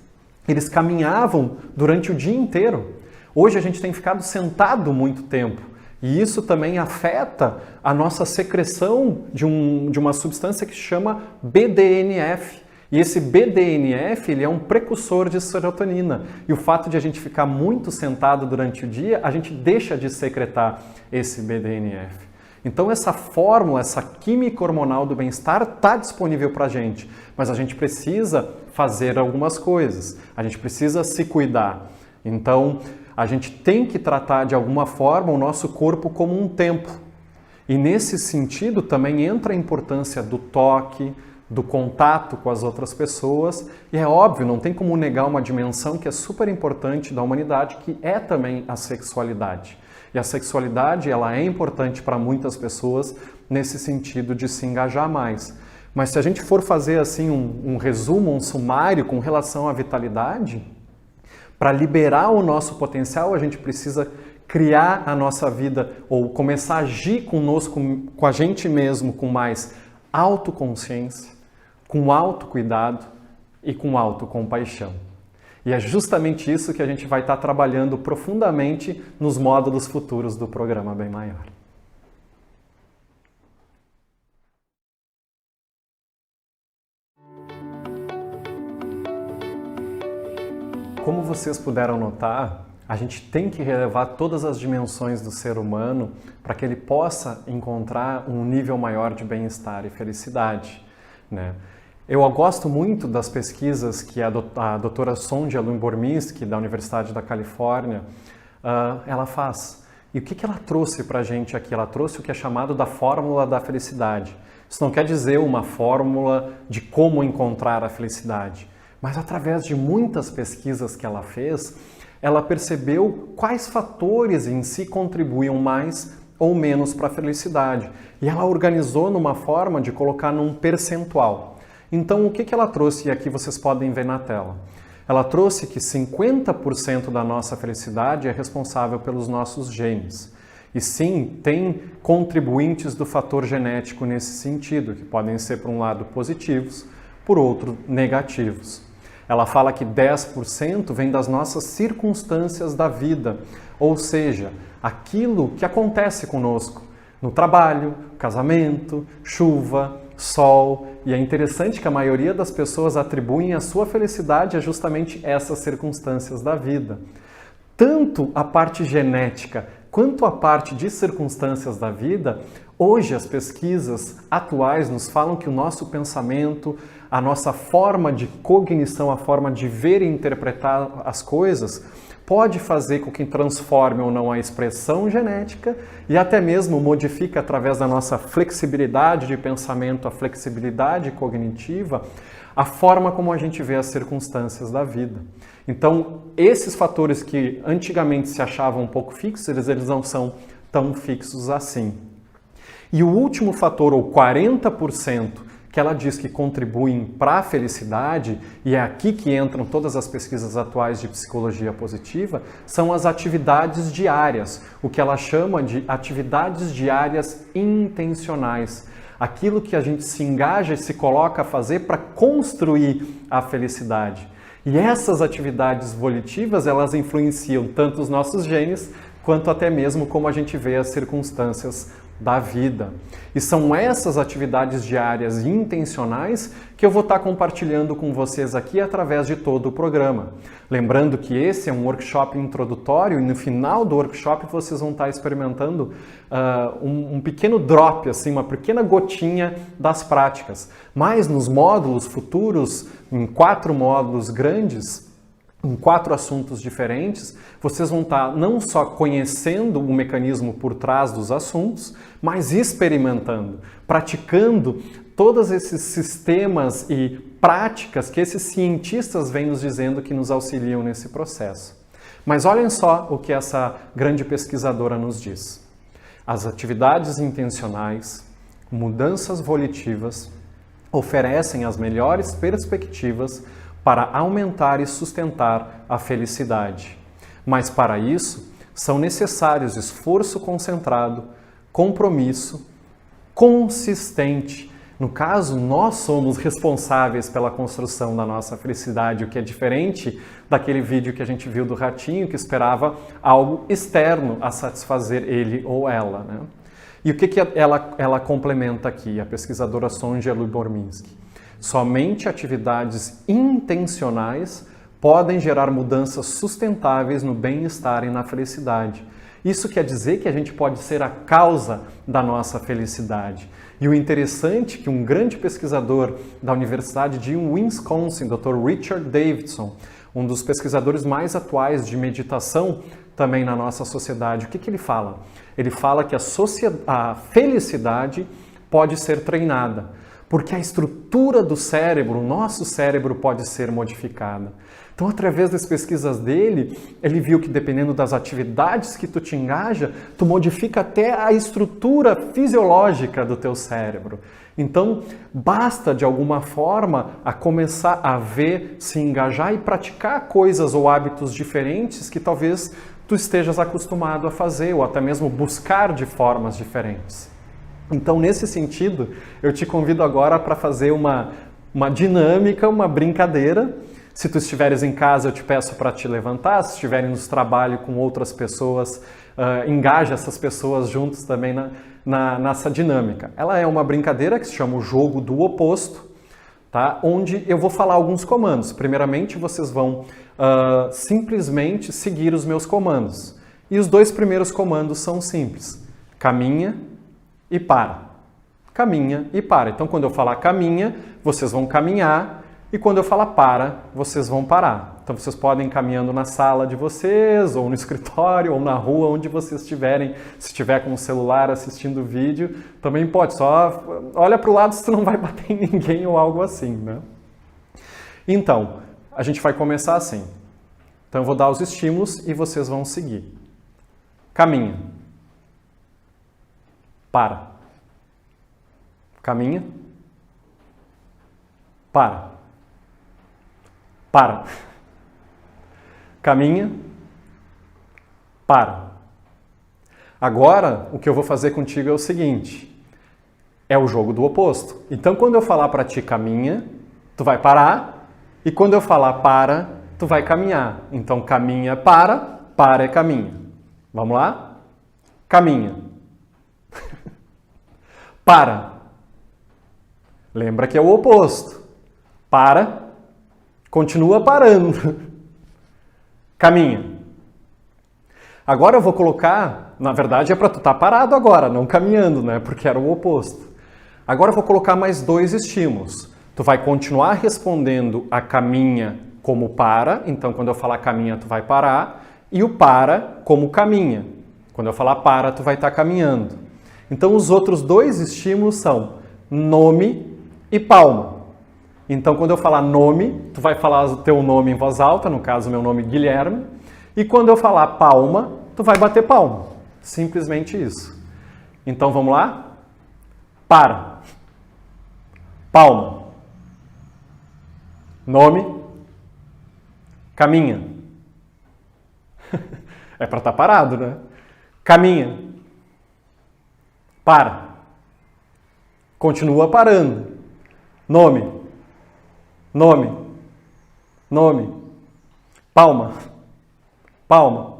eles caminhavam durante o dia inteiro. Hoje a gente tem ficado sentado muito tempo. E isso também afeta a nossa secreção de uma substância que se chama BDNF. E esse BDNF ele é um precursor de serotonina. E o fato de a gente ficar muito sentado durante o dia, a gente deixa de secretar esse BDNF. Então essa fórmula, essa química hormonal do bem-estar está disponível para a gente. Mas a gente precisa fazer algumas coisas. A gente precisa se cuidar. Então, a gente tem que tratar de alguma forma o nosso corpo como um templo. E nesse sentido também entra a importância do toque, do contato com as outras pessoas. E é óbvio, não tem como negar uma dimensão que é super importante da humanidade, que é também a sexualidade. E a sexualidade ela é importante para muitas pessoas nesse sentido de se engajar mais. Mas se a gente for fazer assim um resumo, um sumário com relação à vitalidade, para liberar o nosso potencial, a gente precisa criar a nossa vida ou começar a agir conosco, com a gente mesmo, com mais autoconsciência, com autocuidado e com autocompaixão. E é justamente isso que a gente vai estar trabalhando profundamente nos módulos futuros do programa Bem Maior. Como vocês puderam notar, a gente tem que relevar todas as dimensões do ser humano para que ele possa encontrar um nível maior de bem-estar e felicidade, né? Eu gosto muito das pesquisas que a doutora Sonja Lyubomirsky, da Universidade da Califórnia, ela faz. E o que ela trouxe para a gente aqui? Ela trouxe o que é chamado da fórmula da felicidade. Isso não quer dizer uma fórmula de como encontrar a felicidade, mas através de muitas pesquisas que ela fez, ela percebeu quais fatores em si contribuíam mais ou menos para a felicidade. E ela organizou numa forma de colocar num percentual. Então, o que ela trouxe? E aqui vocês podem ver na tela. Ela trouxe que 50% da nossa felicidade é responsável pelos nossos genes. E sim, tem contribuintes do fator genético nesse sentido, que podem ser, por um lado, positivos, por outro, negativos. Ela fala que 10% vem das nossas circunstâncias da vida, ou seja, aquilo que acontece conosco no trabalho, casamento, chuva, sol. E é interessante que a maioria das pessoas atribuem a sua felicidade a justamente essas circunstâncias da vida. Tanto a parte genética quanto a parte de circunstâncias da vida, hoje as pesquisas atuais nos falam que o nosso pensamento, a nossa forma de cognição, a forma de ver e interpretar as coisas, pode fazer com que transforme ou não a expressão genética e até mesmo modifique através da nossa flexibilidade de pensamento, a flexibilidade cognitiva, a forma como a gente vê as circunstâncias da vida. Então, esses fatores que antigamente se achavam um pouco fixos, eles não são tão fixos assim. E o último fator, ou 40%, que ela diz que contribuem para a felicidade, e é aqui que entram todas as pesquisas atuais de psicologia positiva, são as atividades diárias, o que ela chama de atividades diárias intencionais. Aquilo que a gente se engaja e se coloca a fazer para construir a felicidade. E essas atividades volitivas, elas influenciam tanto os nossos genes, quanto até mesmo como a gente vê as circunstâncias da vida. E são essas atividades diárias e intencionais que eu vou estar compartilhando com vocês aqui através de todo o programa. Lembrando que esse é um workshop introdutório e no final do workshop vocês vão estar experimentando um pequeno drop, assim, uma pequena gotinha das práticas. Mas nos módulos futuros, em 4 módulos grandes, em 4 assuntos diferentes, vocês vão estar não só conhecendo o mecanismo por trás dos assuntos, mas experimentando, praticando todos esses sistemas e práticas que esses cientistas vêm nos dizendo que nos auxiliam nesse processo. Mas olhem só o que essa grande pesquisadora nos diz. As atividades intencionais, mudanças volitivas, oferecem as melhores perspectivas para aumentar e sustentar a felicidade. Mas para isso, são necessários esforço concentrado, compromisso, consistente. No caso, nós somos responsáveis pela construção da nossa felicidade, o que é diferente daquele vídeo que a gente viu do ratinho que esperava algo externo a satisfazer ele ou ela, né? E o que ela complementa aqui, a pesquisadora Sonja Lyubomirsky? Somente atividades intencionais podem gerar mudanças sustentáveis no bem-estar e na felicidade. Isso quer dizer que a gente pode ser a causa da nossa felicidade. E o interessante é que um grande pesquisador da Universidade de Wisconsin, Dr. Richard Davidson, um dos pesquisadores mais atuais de meditação também na nossa sociedade, o que ele fala? Ele fala que a felicidade pode ser treinada. Porque a estrutura do cérebro, o nosso cérebro, pode ser modificada. Então, através das pesquisas dele, ele viu que dependendo das atividades que tu te engaja, tu modifica até a estrutura fisiológica do teu cérebro. Então, basta de alguma forma a começar a ver, se engajar e praticar coisas ou hábitos diferentes que talvez tu estejas acostumado a fazer, ou até mesmo buscar de formas diferentes. Então, nesse sentido, eu te convido agora para fazer uma dinâmica, uma brincadeira. Se tu estiveres em casa, eu te peço para te levantar. Se estiverem no trabalho com outras pessoas, engaja essas pessoas juntos também nessa dinâmica. Ela é uma brincadeira que se chama o jogo do oposto, tá? Onde eu vou falar alguns comandos. Primeiramente, vocês vão simplesmente seguir os meus comandos. E os 2 primeiros comandos são simples. Caminha e para. Caminha e para. Então, quando eu falar caminha, vocês vão caminhar, e quando eu falar para, vocês vão parar. Então, vocês podem ir caminhando na sala de vocês, ou no escritório, ou na rua, onde vocês estiverem. Se estiver com o celular assistindo o vídeo, também pode. Só olha para o lado se tu não vai bater em ninguém ou algo assim, né? Então, a gente vai começar assim. Então, eu vou dar os estímulos e vocês vão seguir. Caminha. Para. Caminha. Para. Para. Caminha. Para. Agora, o que eu vou fazer contigo é o seguinte. É o jogo do oposto. Então, quando eu falar para ti caminha, tu vai parar. E quando eu falar para, tu vai caminhar. Então, caminha, para é caminha. Vamos lá? Caminha. Para. Lembra que é o oposto. Para. Continua parando. Caminha. Agora eu vou colocar, na verdade é para tu estar parado agora, não caminhando, né? Porque era o oposto. Agora eu vou colocar mais 2 estímulos. Tu vai continuar respondendo a caminha como para, então quando eu falar caminha tu vai parar, e o para como caminha. Quando eu falar para, tu vai estar caminhando. Então, os outros 2 estímulos são nome e palma. Então, quando eu falar nome, tu vai falar o teu nome em voz alta, no caso, meu nome é Guilherme. E quando eu falar palma, tu vai bater palma. Simplesmente isso. Então, vamos lá? Para. Palma. Nome. Caminha. É para estar parado, né? Caminha. Para. Continua parando. Nome. Nome. Nome. Palma. Palma.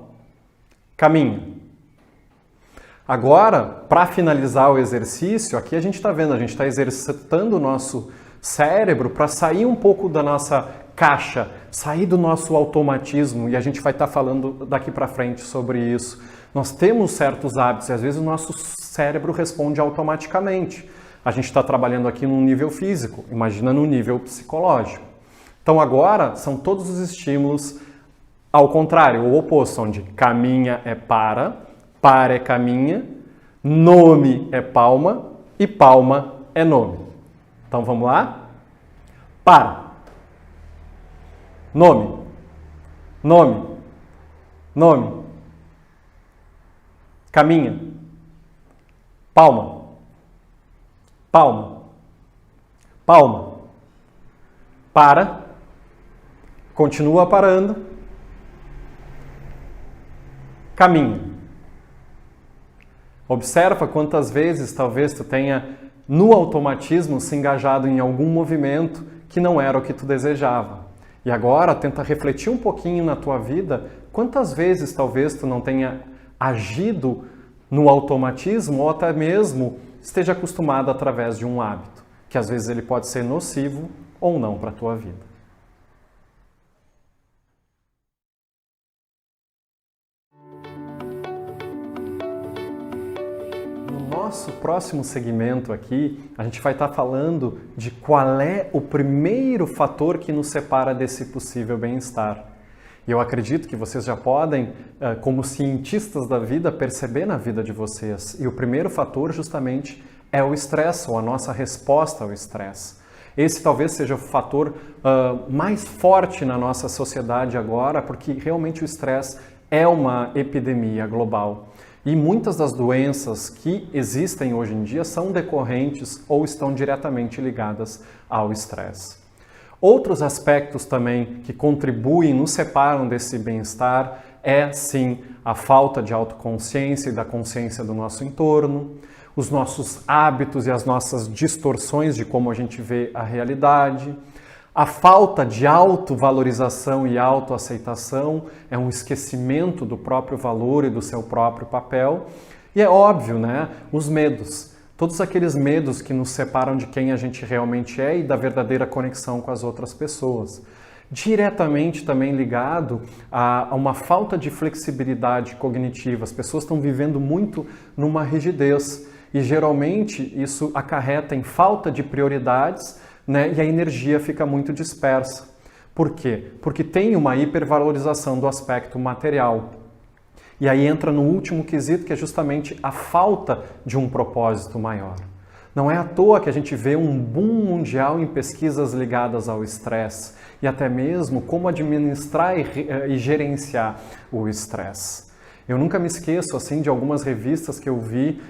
Caminha. Agora, para finalizar o exercício, aqui a gente está vendo, a gente está exercitando o nosso cérebro para sair um pouco da nossa caixa, sair do nosso automatismo, e a gente vai estar falando daqui para frente sobre isso. Nós temos certos hábitos e às vezes o nosso cérebro responde automaticamente. A gente está trabalhando aqui num nível físico, imagina no nível psicológico. Então agora são todos os estímulos ao contrário, o oposto, onde caminha é para é caminha, nome é palma e palma é nome. Então vamos lá? Para. Nome. Nome. Nome. Caminha. Palma. Palma. Palma. Para. Continua parando. Caminha. Observa quantas vezes talvez tu tenha no automatismo se engajado em algum movimento que não era o que tu desejava. E agora tenta refletir um pouquinho na tua vida, quantas vezes talvez tu não tenha agido no automatismo ou até mesmo esteja acostumado através de um hábito, que às vezes ele pode ser nocivo ou não para a tua vida. Nosso próximo segmento aqui, a gente vai estar falando de qual é o primeiro fator que nos separa desse possível bem-estar. E eu acredito que vocês já podem, como cientistas da vida, perceber na vida de vocês. E o primeiro fator justamente é o estresse, ou a nossa resposta ao estresse. Esse talvez seja o fator mais forte na nossa sociedade agora, porque realmente o estresse é uma epidemia global. E muitas das doenças que existem hoje em dia são decorrentes ou estão diretamente ligadas ao estresse. Outros aspectos também que contribuem, nos separam desse bem-estar, é sim a falta de autoconsciência e da consciência do nosso entorno, os nossos hábitos e as nossas distorções de como a gente vê a realidade, a falta de autovalorização e autoaceitação, é um esquecimento do próprio valor e do seu próprio papel. E é óbvio, né? Os medos. Todos aqueles medos que nos separam de quem a gente realmente é e da verdadeira conexão com as outras pessoas. Diretamente também ligado a uma falta de flexibilidade cognitiva. As pessoas estão vivendo muito numa rigidez e geralmente isso acarreta em falta de prioridades, né? E a energia fica muito dispersa. Por quê? Porque tem uma hipervalorização do aspecto material. E aí entra no último quesito, que é justamente a falta de um propósito maior. Não é à toa que a gente vê um boom mundial em pesquisas ligadas ao estresse e até mesmo como administrar e gerenciar o estresse. Eu nunca me esqueço assim de algumas revistas que eu vi,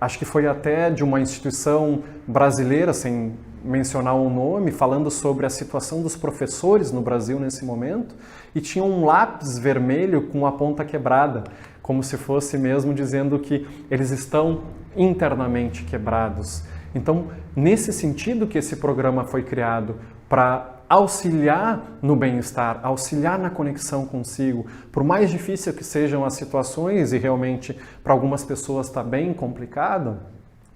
acho que foi até de uma instituição brasileira, sem mencionar um nome, falando sobre a situação dos professores no Brasil nesse momento, e tinha um lápis vermelho com a ponta quebrada, como se fosse mesmo dizendo que eles estão internamente quebrados. Então, nesse sentido que esse programa foi criado, para auxiliar no bem-estar, auxiliar na conexão consigo, por mais difícil que sejam as situações, e realmente para algumas pessoas está bem complicado,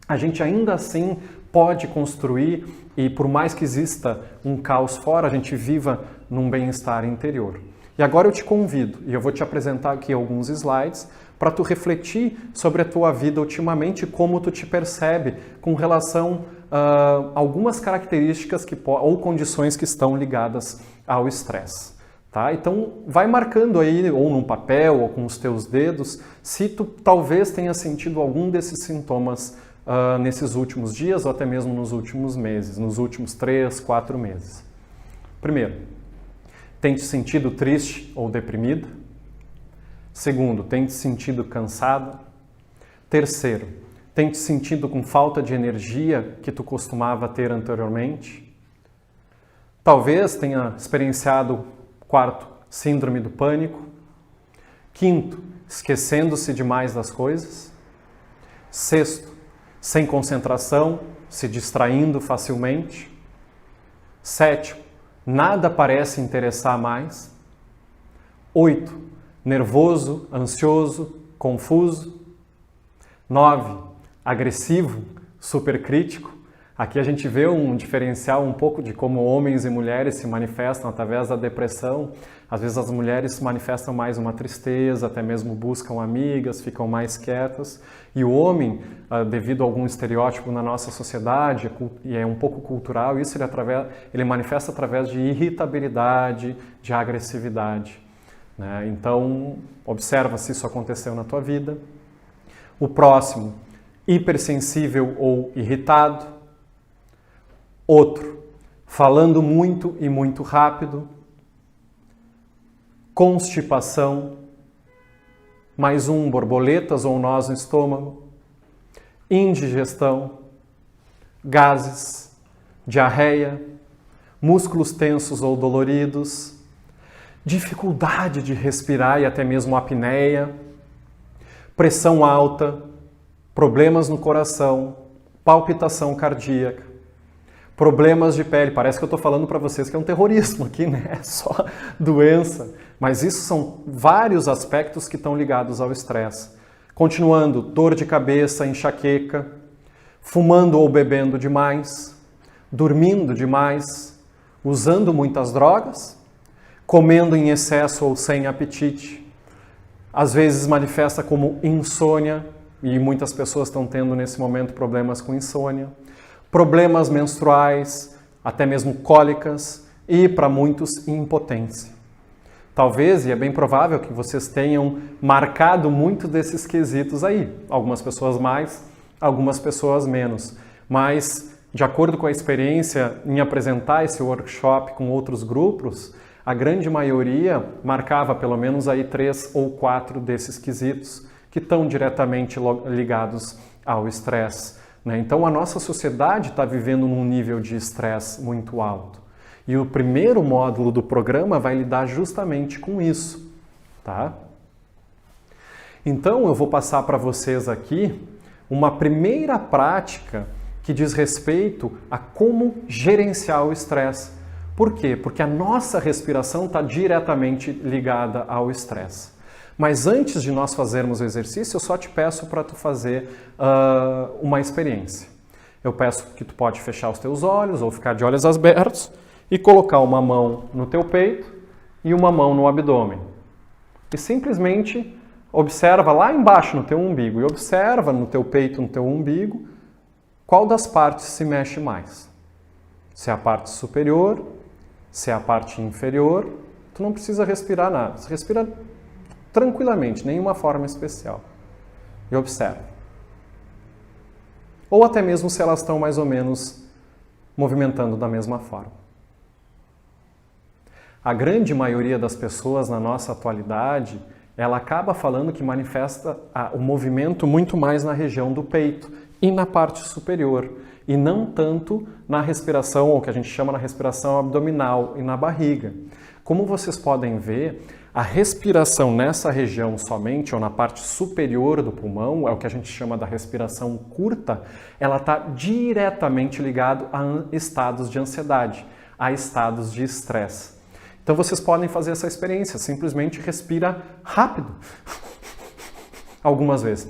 a gente ainda assim pode construir, e por mais que exista um caos fora, a gente viva num bem-estar interior. E agora eu te convido, e eu vou te apresentar aqui alguns slides, para tu refletir sobre a tua vida ultimamente, como tu te percebe com relação a algumas características ou condições que estão ligadas ao estresse. Tá? Então vai marcando aí, ou num papel, ou com os teus dedos, se tu talvez tenha sentido algum desses sintomas nesses últimos dias, ou até mesmo nos últimos meses, nos últimos 3, 4 meses. Primeiro, tem te sentido triste ou deprimido? Segundo, tem te sentido cansado? Terceiro, tem te sentido com falta de energia que tu costumava ter anteriormente? Talvez tenha experienciado, quarto, síndrome do pânico. Quinto, esquecendo-se demais das coisas. Sexto, sem concentração, se distraindo facilmente. Sétimo, nada parece interessar mais. 8, nervoso, ansioso, confuso. 9, agressivo, supercrítico. Aqui a gente vê um diferencial um pouco de como homens e mulheres se manifestam através da depressão. Às vezes as mulheres manifestam mais uma tristeza, até mesmo buscam amigas, ficam mais quietas. E o homem, devido a algum estereótipo na nossa sociedade, e é um pouco cultural, isso ele manifesta através de irritabilidade, de agressividade, né? Então, observa se isso aconteceu na tua vida. O próximo, hipersensível ou irritado. Outro, falando muito e muito rápido. Constipação. Mais um, borboletas ou nós no estômago. Indigestão. Gases. Diarreia. Músculos tensos ou doloridos. Dificuldade de respirar e até mesmo apneia. Pressão alta. Problemas no coração. Palpitação cardíaca. Problemas de pele. Parece que eu estou falando para vocês que é um terrorismo aqui, né? É só doença. Mas isso são vários aspectos que estão ligados ao estresse. Continuando, dor de cabeça, enxaqueca, fumando ou bebendo demais, dormindo demais, usando muitas drogas, comendo em excesso ou sem apetite. Às vezes manifesta como insônia, e muitas pessoas estão tendo nesse momento problemas com insônia. Problemas menstruais, até mesmo cólicas e, para muitos, impotência. Talvez, e é bem provável, que vocês tenham marcado muito desses quesitos aí. Algumas pessoas mais, algumas pessoas menos. Mas, de acordo com a experiência em apresentar esse workshop com outros grupos, a grande maioria marcava pelo menos aí 3 ou 4 desses quesitos que estão diretamente ligados ao estresse. Então, a nossa sociedade está vivendo num nível de estresse muito alto. E o primeiro módulo do programa vai lidar justamente com isso, tá? Então, eu vou passar para vocês aqui uma primeira prática que diz respeito a como gerenciar o estresse. Por quê? Porque a nossa respiração está diretamente ligada ao estresse. Mas antes de nós fazermos o exercício, eu só te peço para tu fazer uma experiência. Eu peço que tu pode fechar os teus olhos ou ficar de olhos abertos e colocar uma mão no teu peito e uma mão no abdômen. E simplesmente observa lá embaixo no teu umbigo e observa no teu peito, no teu umbigo, qual das partes se mexe mais. Se é a parte superior, se é a parte inferior, tu não precisa respirar nada. Você respira tranquilamente, nenhuma forma especial. E observe. Ou até mesmo se elas estão mais ou menos movimentando da mesma forma. A grande maioria das pessoas na nossa atualidade, ela acaba falando que manifesta o movimento muito mais na região do peito e na parte superior, e não tanto na respiração, ou que a gente chama na respiração abdominal e na barriga. Como vocês podem ver, a respiração nessa região somente, ou na parte superior do pulmão, é o que a gente chama da respiração curta, ela está diretamente ligada a estados de ansiedade, a estados de estresse. Então vocês podem fazer essa experiência, simplesmente respira rápido, algumas vezes.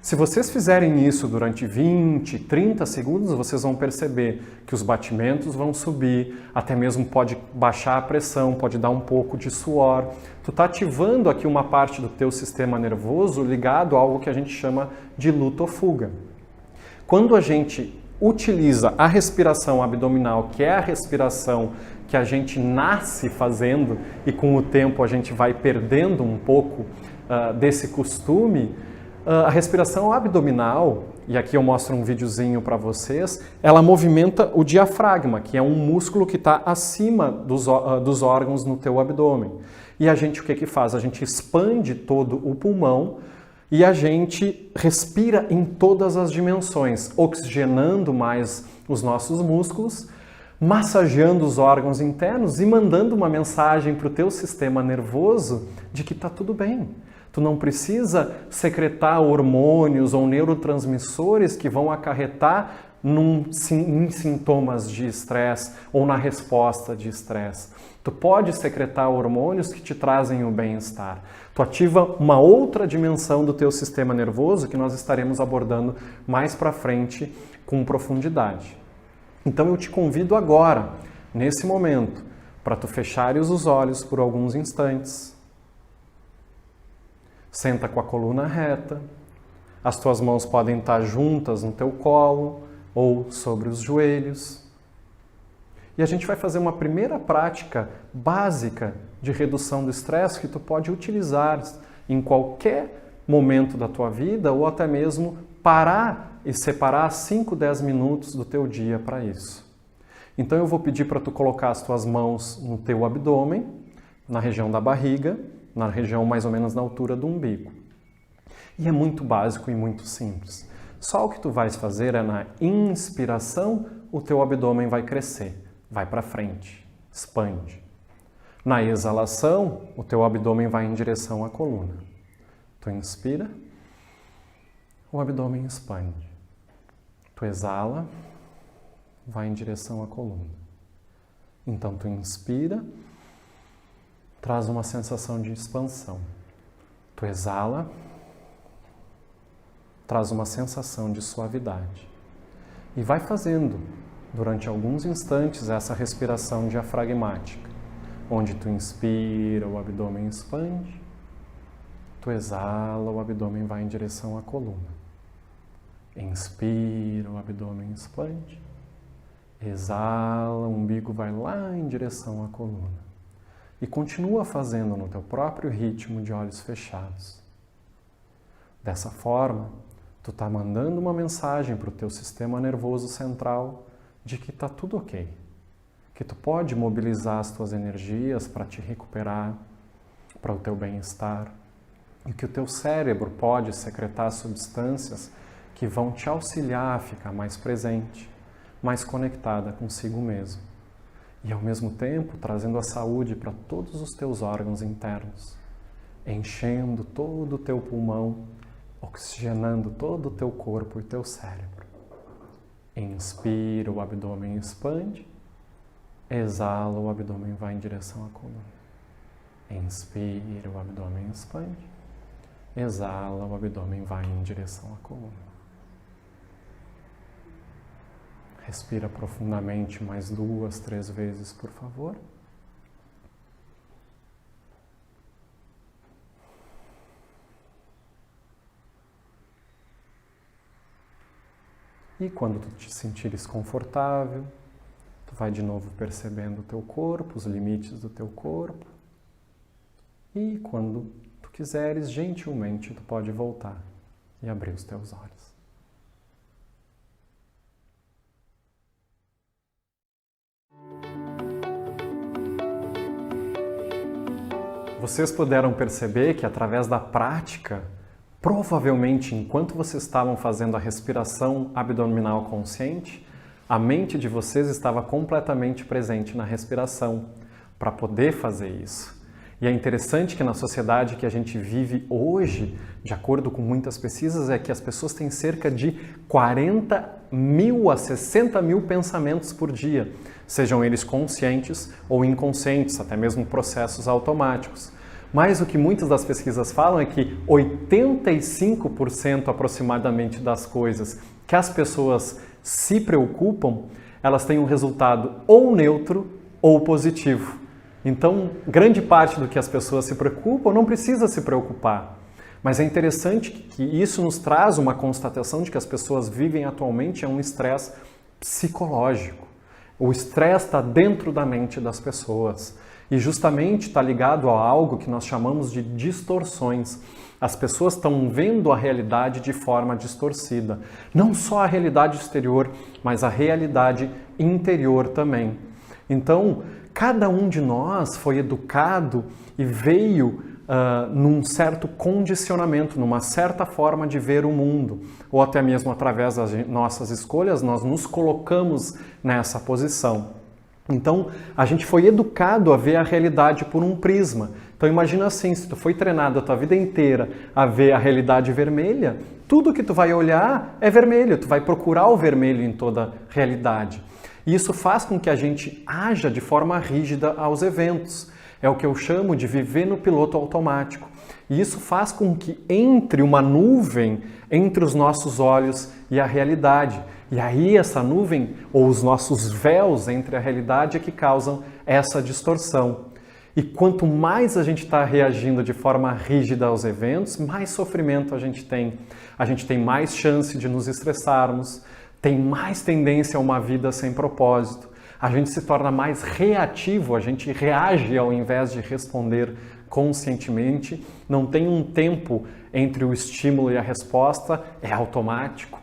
Se vocês fizerem isso durante 20, 30 segundos, vocês vão perceber que os batimentos vão subir, até mesmo pode baixar a pressão, pode dar um pouco de suor. Tu está ativando aqui uma parte do teu sistema nervoso ligado a algo que a gente chama de luta ou fuga. Quando a gente utiliza a respiração abdominal, que é a respiração que a gente nasce fazendo e com o tempo a gente vai perdendo um pouco desse costume, a respiração abdominal, e aqui eu mostro um videozinho para vocês, ela movimenta o diafragma, que é um músculo que está acima dos órgãos no teu abdômen. E a gente o que faz? A gente expande todo o pulmão e a gente respira em todas as dimensões, oxigenando mais os nossos músculos, massageando os órgãos internos e mandando uma mensagem para o teu sistema nervoso de que está tudo bem. Tu não precisa secretar hormônios ou neurotransmissores que vão acarretar em sintomas de estresse ou na resposta de estresse. Tu pode secretar hormônios que te trazem o bem-estar. Tu ativa uma outra dimensão do teu sistema nervoso que nós estaremos abordando mais para frente com profundidade. Então eu te convido agora, nesse momento, para tu fechares os olhos por alguns instantes. Senta com a coluna reta. As tuas mãos podem estar juntas no teu colo ou sobre os joelhos. E a gente vai fazer uma primeira prática básica de redução do estresse que tu pode utilizar em qualquer momento da tua vida ou até mesmo parar e separar 5, 10 minutos do teu dia para isso. Então eu vou pedir para tu colocar as tuas mãos no teu abdômen, na região da barriga, na região mais ou menos na altura do umbigo. E é muito básico e muito simples. Só o que tu vais fazer é na inspiração, o teu abdômen vai crescer. Vai para frente, expande. Na exalação, o teu abdômen vai em direção à coluna. Tu inspira, o abdômen expande. Tu exala, vai em direção à coluna. Então tu inspira, traz uma sensação de expansão. Tu exala, traz uma sensação de suavidade. E vai fazendo durante alguns instantes essa respiração diafragmática, onde tu inspira, o abdômen expande, tu exala, o abdômen vai em direção à coluna. Inspira, o abdômen expande, exala, o umbigo vai lá em direção à coluna. E continua fazendo no teu próprio ritmo de olhos fechados. Dessa forma, tu está mandando uma mensagem para o teu sistema nervoso central de que está tudo ok, que tu pode mobilizar as tuas energias para te recuperar, para o teu bem-estar, e que o teu cérebro pode secretar substâncias que vão te auxiliar a ficar mais presente, mais conectada consigo mesmo, e ao mesmo tempo trazendo a saúde para todos os teus órgãos internos, enchendo todo o teu pulmão, oxigenando todo o teu corpo e teu cérebro. Inspira, o abdômen expande. Exala, o abdômen vai em direção à coluna. Inspira, o abdômen expande. Exala, o abdômen vai em direção à coluna. Respira profundamente mais 2, 3 vezes, por favor. E quando tu te sentires confortável, tu vai de novo percebendo o teu corpo, os limites do teu corpo. E quando tu quiseres, gentilmente, tu pode voltar e abrir os teus olhos. Vocês puderam perceber que através da prática, provavelmente, enquanto vocês estavam fazendo a respiração abdominal consciente, a mente de vocês estava completamente presente na respiração para poder fazer isso. E é interessante que na sociedade que a gente vive hoje, de acordo com muitas pesquisas, é que as pessoas têm cerca de 40.000 a 60.000 pensamentos por dia, sejam eles conscientes ou inconscientes, até mesmo processos automáticos. Mas o que muitas das pesquisas falam é que 85% aproximadamente das coisas que as pessoas se preocupam, elas têm um resultado ou neutro ou positivo. Então, grande parte do que as pessoas se preocupam não precisa se preocupar. Mas é interessante que isso nos traz uma constatação de que as pessoas vivem atualmente um estresse psicológico. O estresse está dentro da mente das pessoas. E justamente está ligado a algo que nós chamamos de distorções. As pessoas estão vendo a realidade de forma distorcida. Não só a realidade exterior, mas a realidade interior também. Então, cada um de nós foi educado e veio num certo condicionamento, numa certa forma de ver o mundo. Ou até mesmo através das nossas escolhas, nós nos colocamos nessa posição. Então, a gente foi educado a ver a realidade por um prisma, Então imagina assim, se tu foi treinado a tua vida inteira a ver a realidade vermelha, tudo que tu vai olhar é vermelho, tu vai procurar o vermelho em toda a realidade. E isso faz com que a gente haja de forma rígida aos eventos. É o que eu chamo de viver no piloto automático. E isso faz com que entre uma nuvem entre os nossos olhos e a realidade. E aí essa nuvem, ou os nossos véus entre a realidade é que causam essa distorção. E quanto mais a gente está reagindo de forma rígida aos eventos, mais sofrimento a gente tem. A gente tem mais chance de nos estressarmos, tem mais tendência a uma vida sem propósito. A gente se torna mais reativo, a gente reage ao invés de responder conscientemente. Não tem um tempo entre o estímulo e a resposta, é automático.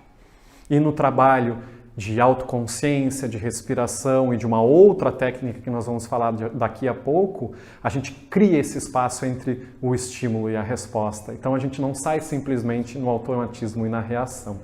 E no trabalho de autoconsciência, de respiração e de uma outra técnica que nós vamos falar daqui a pouco, a gente cria esse espaço entre o estímulo e a resposta. Então a gente não sai simplesmente no automatismo e na reação.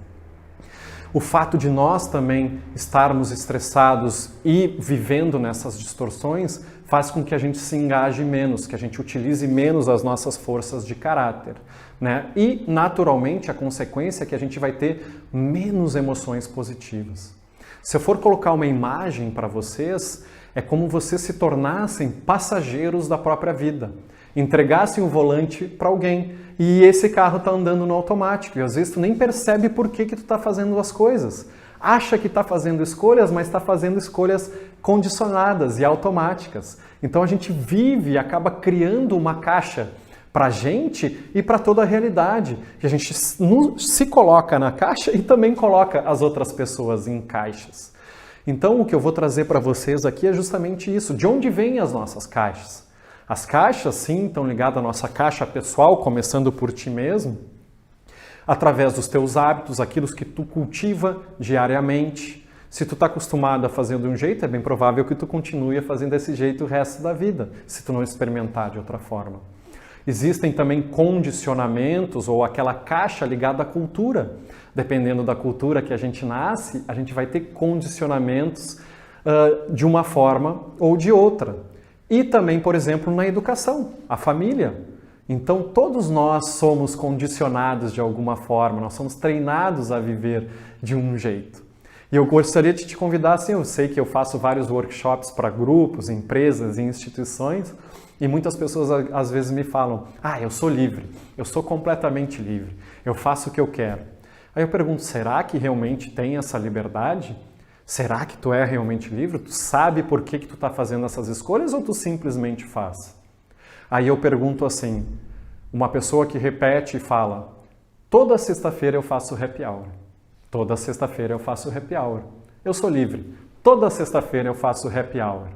O fato de nós também estarmos estressados e vivendo nessas distorções faz com que a gente se engaje menos, que a gente utilize menos as nossas forças de caráter, né? E, naturalmente, a consequência é que a gente vai ter menos emoções positivas. Se eu for colocar uma imagem para vocês, é como vocês se tornassem passageiros da própria vida, entregassem o volante para alguém e esse carro está andando no automático e às vezes tu nem percebe por que tu está fazendo as coisas. Acha que está fazendo escolhas, mas está fazendo escolhas condicionadas e automáticas. Então a gente vive e acaba criando uma caixa para a gente e para toda a realidade. E a gente se coloca na caixa e também coloca as outras pessoas em caixas. Então o que eu vou trazer para vocês aqui é justamente isso. De onde vêm as nossas caixas? As caixas, sim, estão ligadas à nossa caixa pessoal, começando por ti mesmo, através dos teus hábitos, aquilo que tu cultiva diariamente. Se tu está acostumado a fazer de um jeito, é bem provável que tu continue a fazer desse jeito o resto da vida, se tu não experimentar de outra forma. Existem também condicionamentos ou aquela caixa ligada à cultura. Dependendo da cultura que a gente nasce, a gente vai ter condicionamentos de uma forma ou de outra. E também, por exemplo, na educação, a família. Então, todos nós somos condicionados de alguma forma, nós somos treinados a viver de um jeito. E eu gostaria de te convidar, assim, eu sei que eu faço vários workshops para grupos, empresas e instituições, e muitas pessoas às vezes me falam, eu sou livre, eu sou completamente livre, eu faço o que eu quero. Aí eu pergunto, será que realmente tem essa liberdade? Será que tu é realmente livre? Tu sabe por que tu está fazendo essas escolhas ou tu simplesmente faz? Aí eu pergunto assim, uma pessoa que repete e fala, toda sexta-feira eu faço happy hour. Toda sexta-feira eu faço happy hour. Eu sou livre. Toda sexta-feira eu faço happy hour.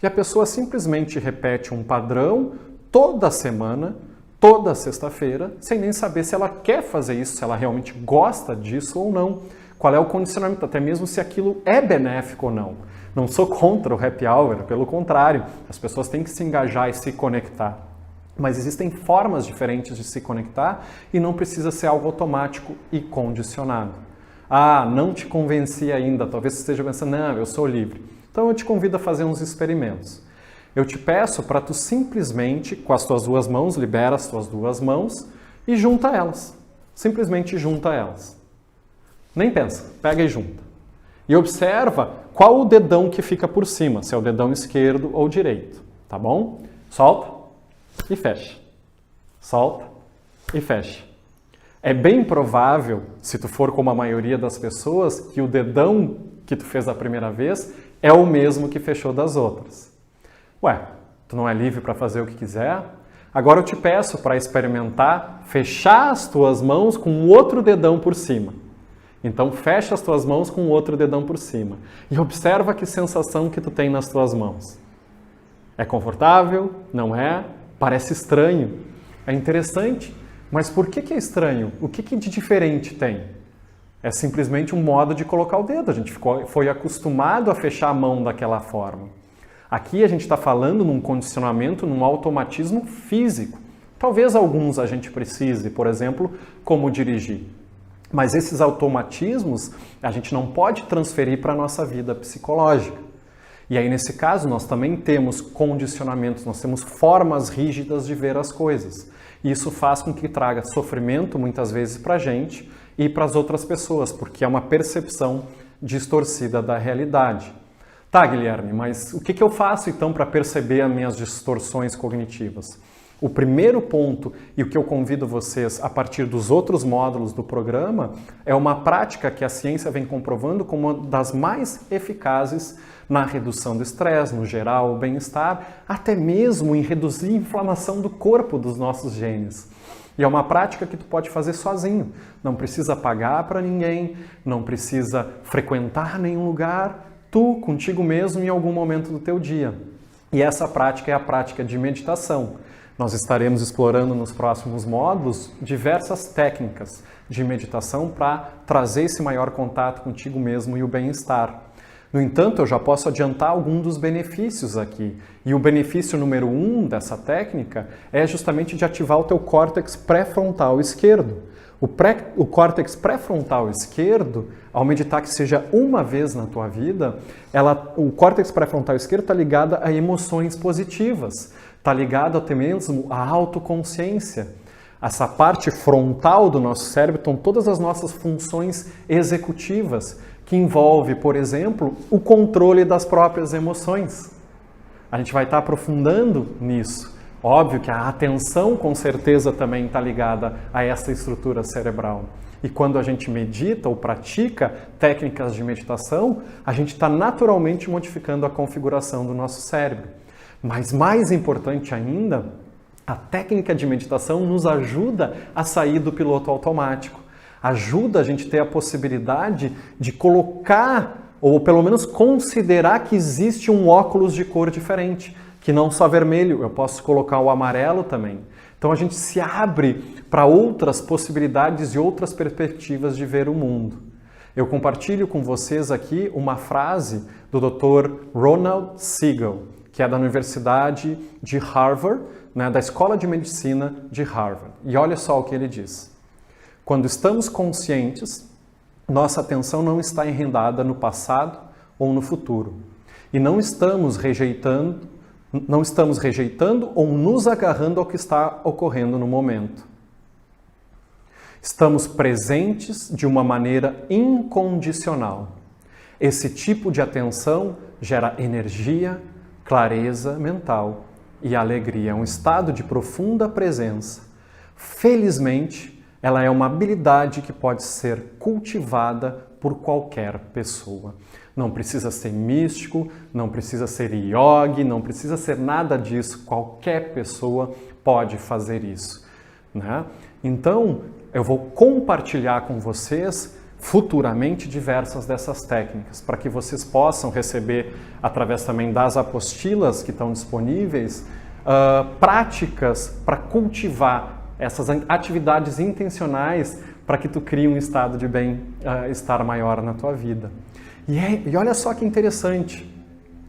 E a pessoa simplesmente repete um padrão toda semana, toda sexta-feira, sem nem saber se ela quer fazer isso, se ela realmente gosta disso ou não. Qual é o condicionamento, até mesmo se aquilo é benéfico ou não. Não sou contra o happy hour, pelo contrário, as pessoas têm que se engajar e se conectar. Mas existem formas diferentes de se conectar e não precisa ser algo automático e condicionado. Não te convenci ainda, talvez você esteja pensando, não, eu sou livre. Então eu te convido a fazer uns experimentos. Eu te peço para tu simplesmente, com as tuas duas mãos, libera as tuas duas mãos e junta elas. Simplesmente junta elas. Nem pensa, pega e junta. E observa qual o dedão que fica por cima, se é o dedão esquerdo ou direito, tá bom? Solta e fecha. Solta e fecha. É bem provável, se tu for como a maioria das pessoas, que o dedão que tu fez a primeira vez é o mesmo que fechou das outras. Ué, tu não é livre para fazer o que quiser? Agora eu te peço para experimentar fechar as tuas mãos com o outro dedão por cima. Então fecha as tuas mãos com o outro dedão por cima e observa que sensação que tu tem nas tuas mãos. É confortável? Não é? Parece estranho? É interessante? Mas por que é estranho? O que de diferente tem? É simplesmente um modo de colocar o dedo. A gente foi acostumado a fechar a mão daquela forma. Aqui a gente está falando num condicionamento, num automatismo físico. Talvez alguns a gente precise, por exemplo, como dirigir. Mas esses automatismos a gente não pode transferir para a nossa vida psicológica. E aí, nesse caso, nós também temos condicionamentos, nós temos formas rígidas de ver as coisas. E isso faz com que traga sofrimento, muitas vezes, para a gente e para as outras pessoas, porque é uma percepção distorcida da realidade. Tá, Guilherme, mas o que eu faço, então, para perceber as minhas distorções cognitivas? O primeiro ponto, e o que eu convido vocês a partir dos outros módulos do programa, é uma prática que a ciência vem comprovando como uma das mais eficazes na redução do estresse, no geral, o bem-estar, até mesmo em reduzir a inflamação do corpo dos nossos genes. E é uma prática que tu pode fazer sozinho. Não precisa pagar para ninguém, não precisa frequentar nenhum lugar, tu, contigo mesmo, em algum momento do teu dia. E essa prática é a prática de meditação. Nós estaremos explorando nos próximos módulos diversas técnicas de meditação para trazer esse maior contato contigo mesmo e o bem-estar. No entanto, eu já posso adiantar algum dos benefícios aqui. E o benefício número 1 dessa técnica é justamente de ativar o teu córtex pré-frontal esquerdo. O córtex pré-frontal esquerdo, ao meditar que seja uma vez na tua vida, o córtex pré-frontal esquerdo está ligado a emoções positivas, está ligado até mesmo à autoconsciência. Essa parte frontal do nosso cérebro estão todas as nossas funções executivas, que envolve, por exemplo, o controle das próprias emoções. A gente vai estar aprofundando nisso. Óbvio que a atenção, com certeza, também está ligada a essa estrutura cerebral. E quando a gente medita ou pratica técnicas de meditação, a gente está naturalmente modificando a configuração do nosso cérebro. Mas mais importante ainda, a técnica de meditação nos ajuda a sair do piloto automático. Ajuda a gente a ter a possibilidade de colocar, ou pelo menos considerar que existe um óculos de cor diferente, que não só vermelho, eu posso colocar o amarelo também. Então a gente se abre para outras possibilidades e outras perspectivas de ver o mundo. Eu compartilho com vocês aqui uma frase do Dr. Ronald Siegel, que é da Universidade de Harvard, da Escola de Medicina de Harvard. E olha só o que ele diz. Quando estamos conscientes, nossa atenção não está enredada no passado ou no futuro. E não estamos rejeitando ou nos agarrando ao que está ocorrendo no momento. Estamos presentes de uma maneira incondicional. Esse tipo de atenção gera energia, clareza mental e alegria. É um estado de profunda presença. Felizmente, ela é uma habilidade que pode ser cultivada por qualquer pessoa. Não precisa ser místico, não precisa ser yogi, não precisa ser nada disso. Qualquer pessoa pode fazer isso, né? Então, eu vou compartilhar com vocês futuramente diversas dessas técnicas, para que vocês possam receber, através também das apostilas que estão disponíveis, práticas para cultivar essas atividades intencionais para que tu crie um estado de bem-estar maior na tua vida. E olha só que interessante,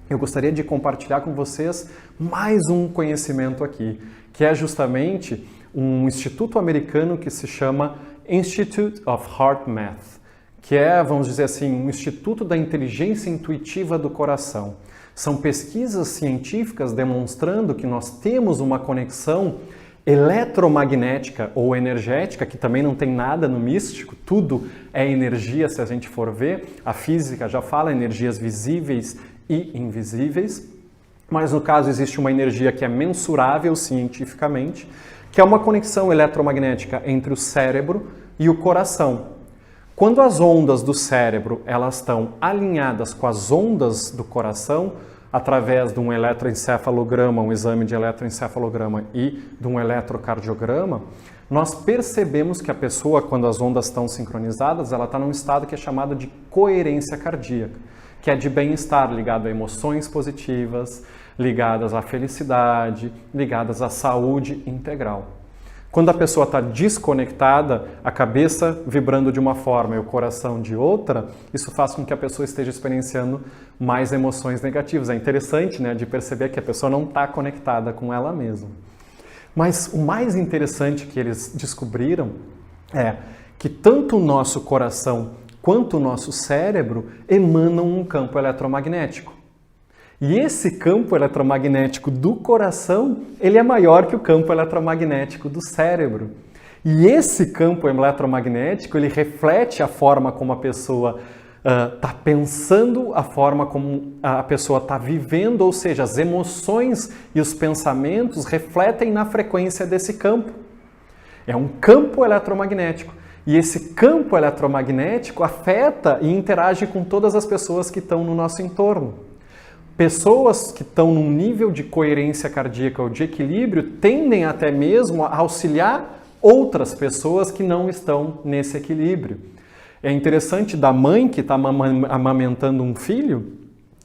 eu gostaria de compartilhar com vocês mais um conhecimento aqui, que é justamente um instituto americano que se chama Institute of Heart Math, que é, vamos dizer assim, um instituto da inteligência intuitiva do coração. São pesquisas científicas demonstrando que nós temos uma conexão eletromagnética ou energética, que também não tem nada no místico, tudo é energia se a gente for ver. A física já fala energias visíveis e invisíveis, mas no caso existe uma energia que é mensurável cientificamente, que é uma conexão eletromagnética entre o cérebro e o coração. Quando as ondas do cérebro elas estão alinhadas com as ondas do coração, através de um eletroencefalograma, um exame de eletroencefalograma e de um eletrocardiograma, nós percebemos que a pessoa, quando as ondas estão sincronizadas, ela está num estado que é chamado de coerência cardíaca, que é de bem-estar, ligado a emoções positivas, ligadas à felicidade, ligadas à saúde integral. Quando a pessoa está desconectada, a cabeça vibrando de uma forma e o coração de outra, isso faz com que a pessoa esteja experienciando mais emoções negativas. É interessante, né, de perceber que a pessoa não está conectada com ela mesma. Mas o mais interessante que eles descobriram é que tanto o nosso coração quanto o nosso cérebro emanam um campo eletromagnético. E esse campo eletromagnético do coração, ele é maior que o campo eletromagnético do cérebro. E esse campo eletromagnético, ele reflete a forma como a pessoa está pensando, a forma como a pessoa está vivendo, ou seja, as emoções e os pensamentos refletem na frequência desse campo. É um campo eletromagnético. E esse campo eletromagnético afeta e interage com todas as pessoas que estão no nosso entorno. Pessoas que estão num nível de coerência cardíaca ou de equilíbrio tendem até mesmo a auxiliar outras pessoas que não estão nesse equilíbrio. É interessante da mãe que está amamentando um filho,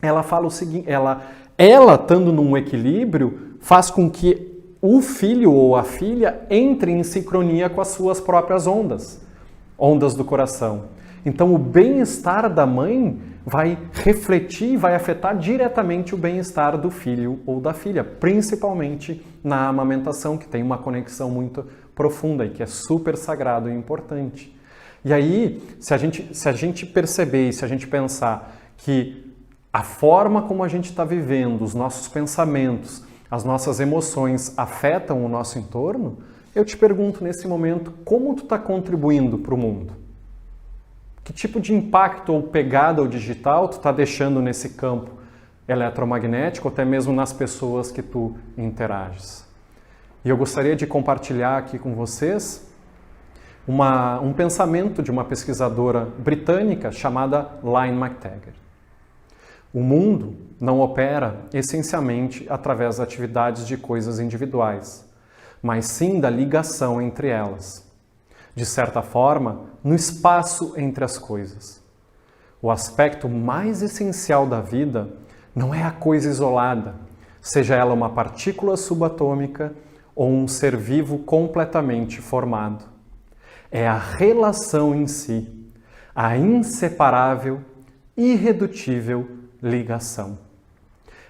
ela fala o seguinte, ela estando num equilíbrio, faz com que o filho ou a filha entre em sincronia com as suas próprias ondas do coração. Então o bem-estar da mãe vai refletir, vai afetar diretamente o bem-estar do filho ou da filha, principalmente na amamentação, que tem uma conexão muito profunda e que é super sagrado e importante. E aí, se a gente perceber e se a gente pensar que a forma como a gente está vivendo, os nossos pensamentos, as nossas emoções afetam o nosso entorno, eu te pergunto nesse momento, como tu está contribuindo para o mundo? Que tipo de impacto ou pegada ou digital tu está deixando nesse campo eletromagnético, até mesmo nas pessoas que tu interages? E eu gostaria de compartilhar aqui com vocês um pensamento de uma pesquisadora britânica chamada Lynne McTaggart. O mundo não opera essencialmente através das atividades de coisas individuais, mas sim da ligação entre elas. De certa forma, no espaço entre as coisas. O aspecto mais essencial da vida não é a coisa isolada, seja ela uma partícula subatômica ou um ser vivo completamente formado. É a relação em si, a inseparável, irredutível ligação.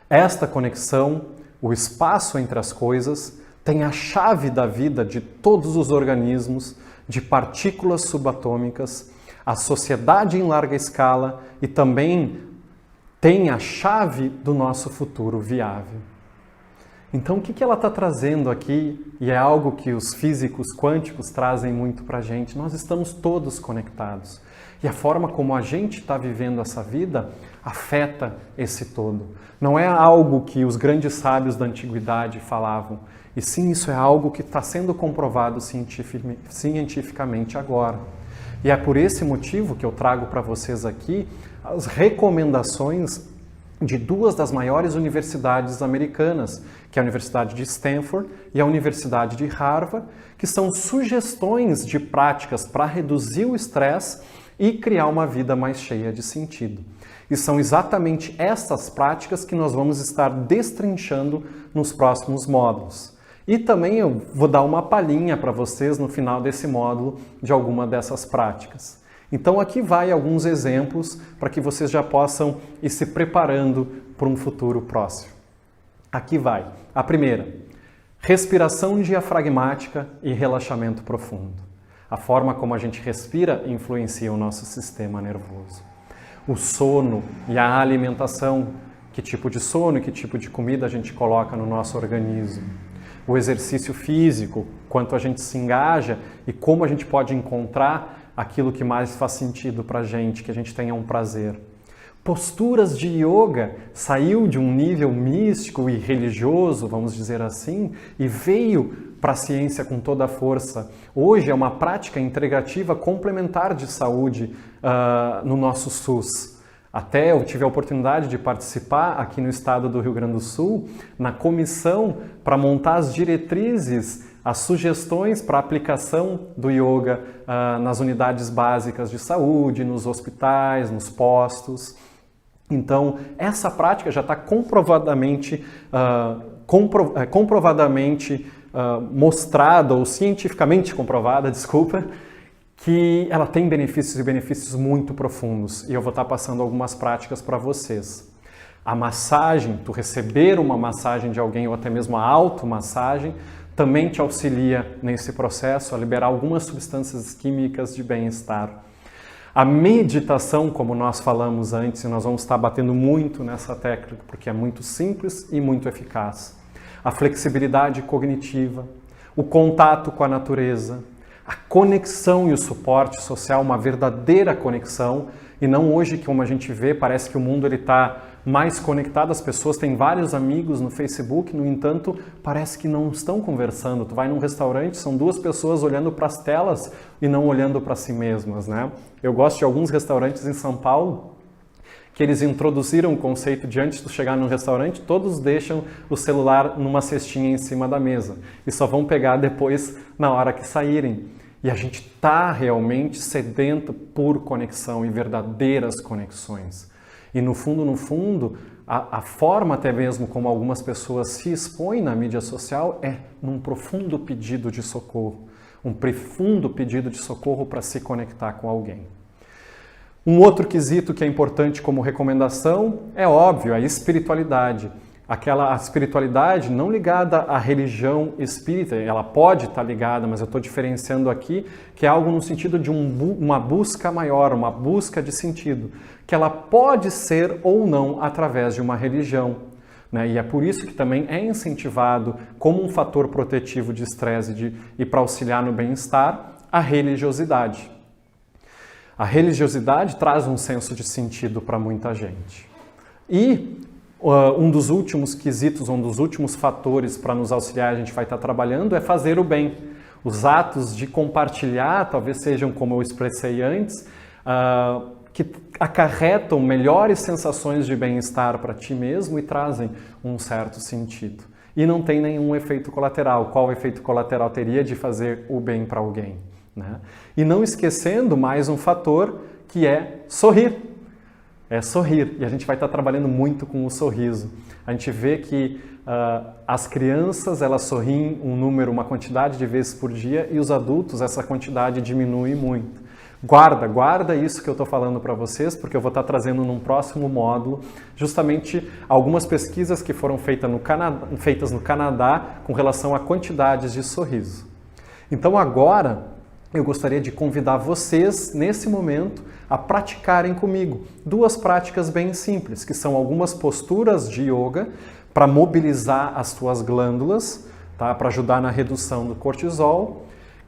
Esta conexão, o espaço entre as coisas, tem a chave da vida de todos os organismos, de partículas subatômicas, a sociedade em larga escala e também tem a chave do nosso futuro viável. Então, o que ela está trazendo aqui, e é algo que os físicos quânticos trazem muito para a gente, nós estamos todos conectados. E a forma como a gente está vivendo essa vida afeta esse todo. Não é algo que os grandes sábios da antiguidade falavam, e sim, isso é algo que está sendo comprovado cientificamente agora. E é por esse motivo que eu trago para vocês aqui as recomendações de duas das maiores universidades americanas, que é a Universidade de Stanford e a Universidade de Harvard, que são sugestões de práticas para reduzir o estresse e criar uma vida mais cheia de sentido. E são exatamente essas práticas que nós vamos estar destrinchando nos próximos módulos. E também eu vou dar uma palhinha para vocês no final desse módulo de alguma dessas práticas. Então aqui vai alguns exemplos para que vocês já possam ir se preparando para um futuro próximo. Aqui vai. A primeira, respiração diafragmática e relaxamento profundo. A forma como a gente respira influencia o nosso sistema nervoso. O sono e a alimentação, que tipo de sono e que tipo de comida a gente coloca no nosso organismo. O exercício físico, quanto a gente se engaja e como a gente pode encontrar aquilo que mais faz sentido para a gente, que a gente tenha um prazer. Posturas de yoga saiu de um nível místico e religioso, vamos dizer assim, e veio para a ciência com toda a força. Hoje é uma prática integrativa complementar de saúde no nosso SUS. Até eu tive a oportunidade de participar aqui no estado do Rio Grande do Sul, na comissão para montar as diretrizes, as sugestões para a aplicação do yoga nas unidades básicas de saúde, nos hospitais, nos postos. Então, essa prática já está comprovadamente mostrada, ou cientificamente comprovada, que ela tem benefícios e benefícios muito profundos. E eu vou estar passando algumas práticas para vocês. A massagem, tu receber uma massagem de alguém ou até mesmo a automassagem, também te auxilia nesse processo a liberar algumas substâncias químicas de bem-estar. A meditação, como nós falamos antes, e nós vamos estar batendo muito nessa técnica, porque é muito simples e muito eficaz. A flexibilidade cognitiva, o contato com a natureza, a conexão e o suporte social, uma verdadeira conexão, e não hoje, como a gente vê, parece que o mundo está mais conectado, as pessoas têm vários amigos no Facebook, no entanto, parece que não estão conversando. Tu vai num restaurante, são duas pessoas olhando para as telas e não olhando para si mesmas, né? Eu gosto de alguns restaurantes em São Paulo que eles introduziram o conceito de antes de chegar no restaurante, todos deixam o celular numa cestinha em cima da mesa e só vão pegar depois na hora que saírem. E a gente está realmente sedento por conexão e verdadeiras conexões. E no fundo, a forma até mesmo como algumas pessoas se expõem na mídia social é num profundo pedido de socorro. Um profundo pedido de socorro para se conectar com alguém. Um outro quesito que é importante como recomendação é óbvio, a espiritualidade. A espiritualidade não ligada à religião espírita, ela pode estar ligada, mas eu estou diferenciando aqui que é algo no sentido de uma busca maior, uma busca de sentido, que ela pode ser ou não através de uma religião, né? E é por isso que também é incentivado como um fator protetivo de estresse e para auxiliar no bem-estar, a religiosidade. A religiosidade traz um senso de sentido para muita gente. E um dos últimos quesitos, um dos últimos fatores para nos auxiliar, a gente vai estar trabalhando, é fazer o bem. Os atos de compartilhar, talvez sejam, como eu expressei antes, que acarretam melhores sensações de bem-estar para ti mesmo e trazem um certo sentido. E não tem nenhum efeito colateral. Qual efeito colateral teria de fazer o bem para alguém, né? E não esquecendo mais um fator que é sorrir. É sorrir, e a gente vai estar trabalhando muito com o sorriso. A gente vê que as crianças, elas sorriem uma quantidade de vezes por dia, e os adultos, essa quantidade diminui muito. Guarda isso que eu estou falando para vocês, porque eu vou estar trazendo num próximo módulo, justamente algumas pesquisas que foram feitas no Canadá com relação a quantidades de sorriso. Então agora, eu gostaria de convidar vocês, nesse momento, a praticarem comigo duas práticas bem simples, que são algumas posturas de yoga para mobilizar as tuas glândulas, tá? Para ajudar na redução do cortisol,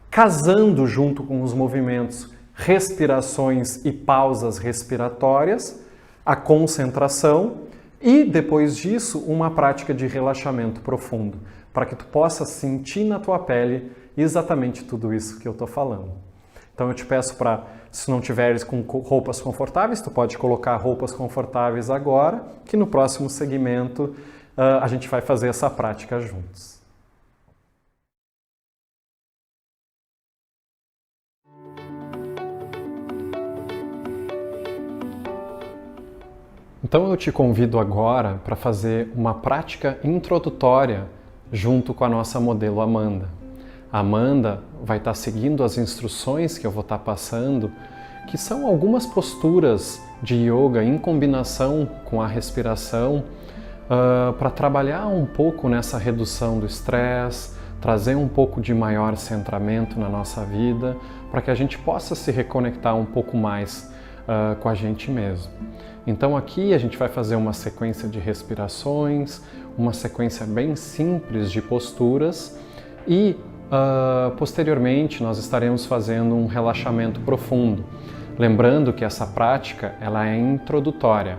casando junto com os movimentos respirações e pausas respiratórias, a concentração e, depois disso, uma prática de relaxamento profundo, para que tu possa sentir na tua pele exatamente tudo isso que eu estou falando. Então eu te peço para, se não tiveres com roupas confortáveis, tu pode colocar roupas confortáveis agora, que no próximo segmento a gente vai fazer essa prática juntos. Então eu te convido agora para fazer uma prática introdutória junto com a nossa modelo Amanda. A Amanda vai estar seguindo as instruções que eu vou estar passando, que são algumas posturas de yoga em combinação com a respiração, para trabalhar um pouco nessa redução do estresse, trazer um pouco de maior centramento na nossa vida, para que a gente possa se reconectar um pouco mais com a gente mesmo. Então aqui a gente vai fazer uma sequência de respirações, uma sequência bem simples de posturas e posteriormente nós estaremos fazendo um relaxamento profundo. Lembrando que essa prática ela é introdutória.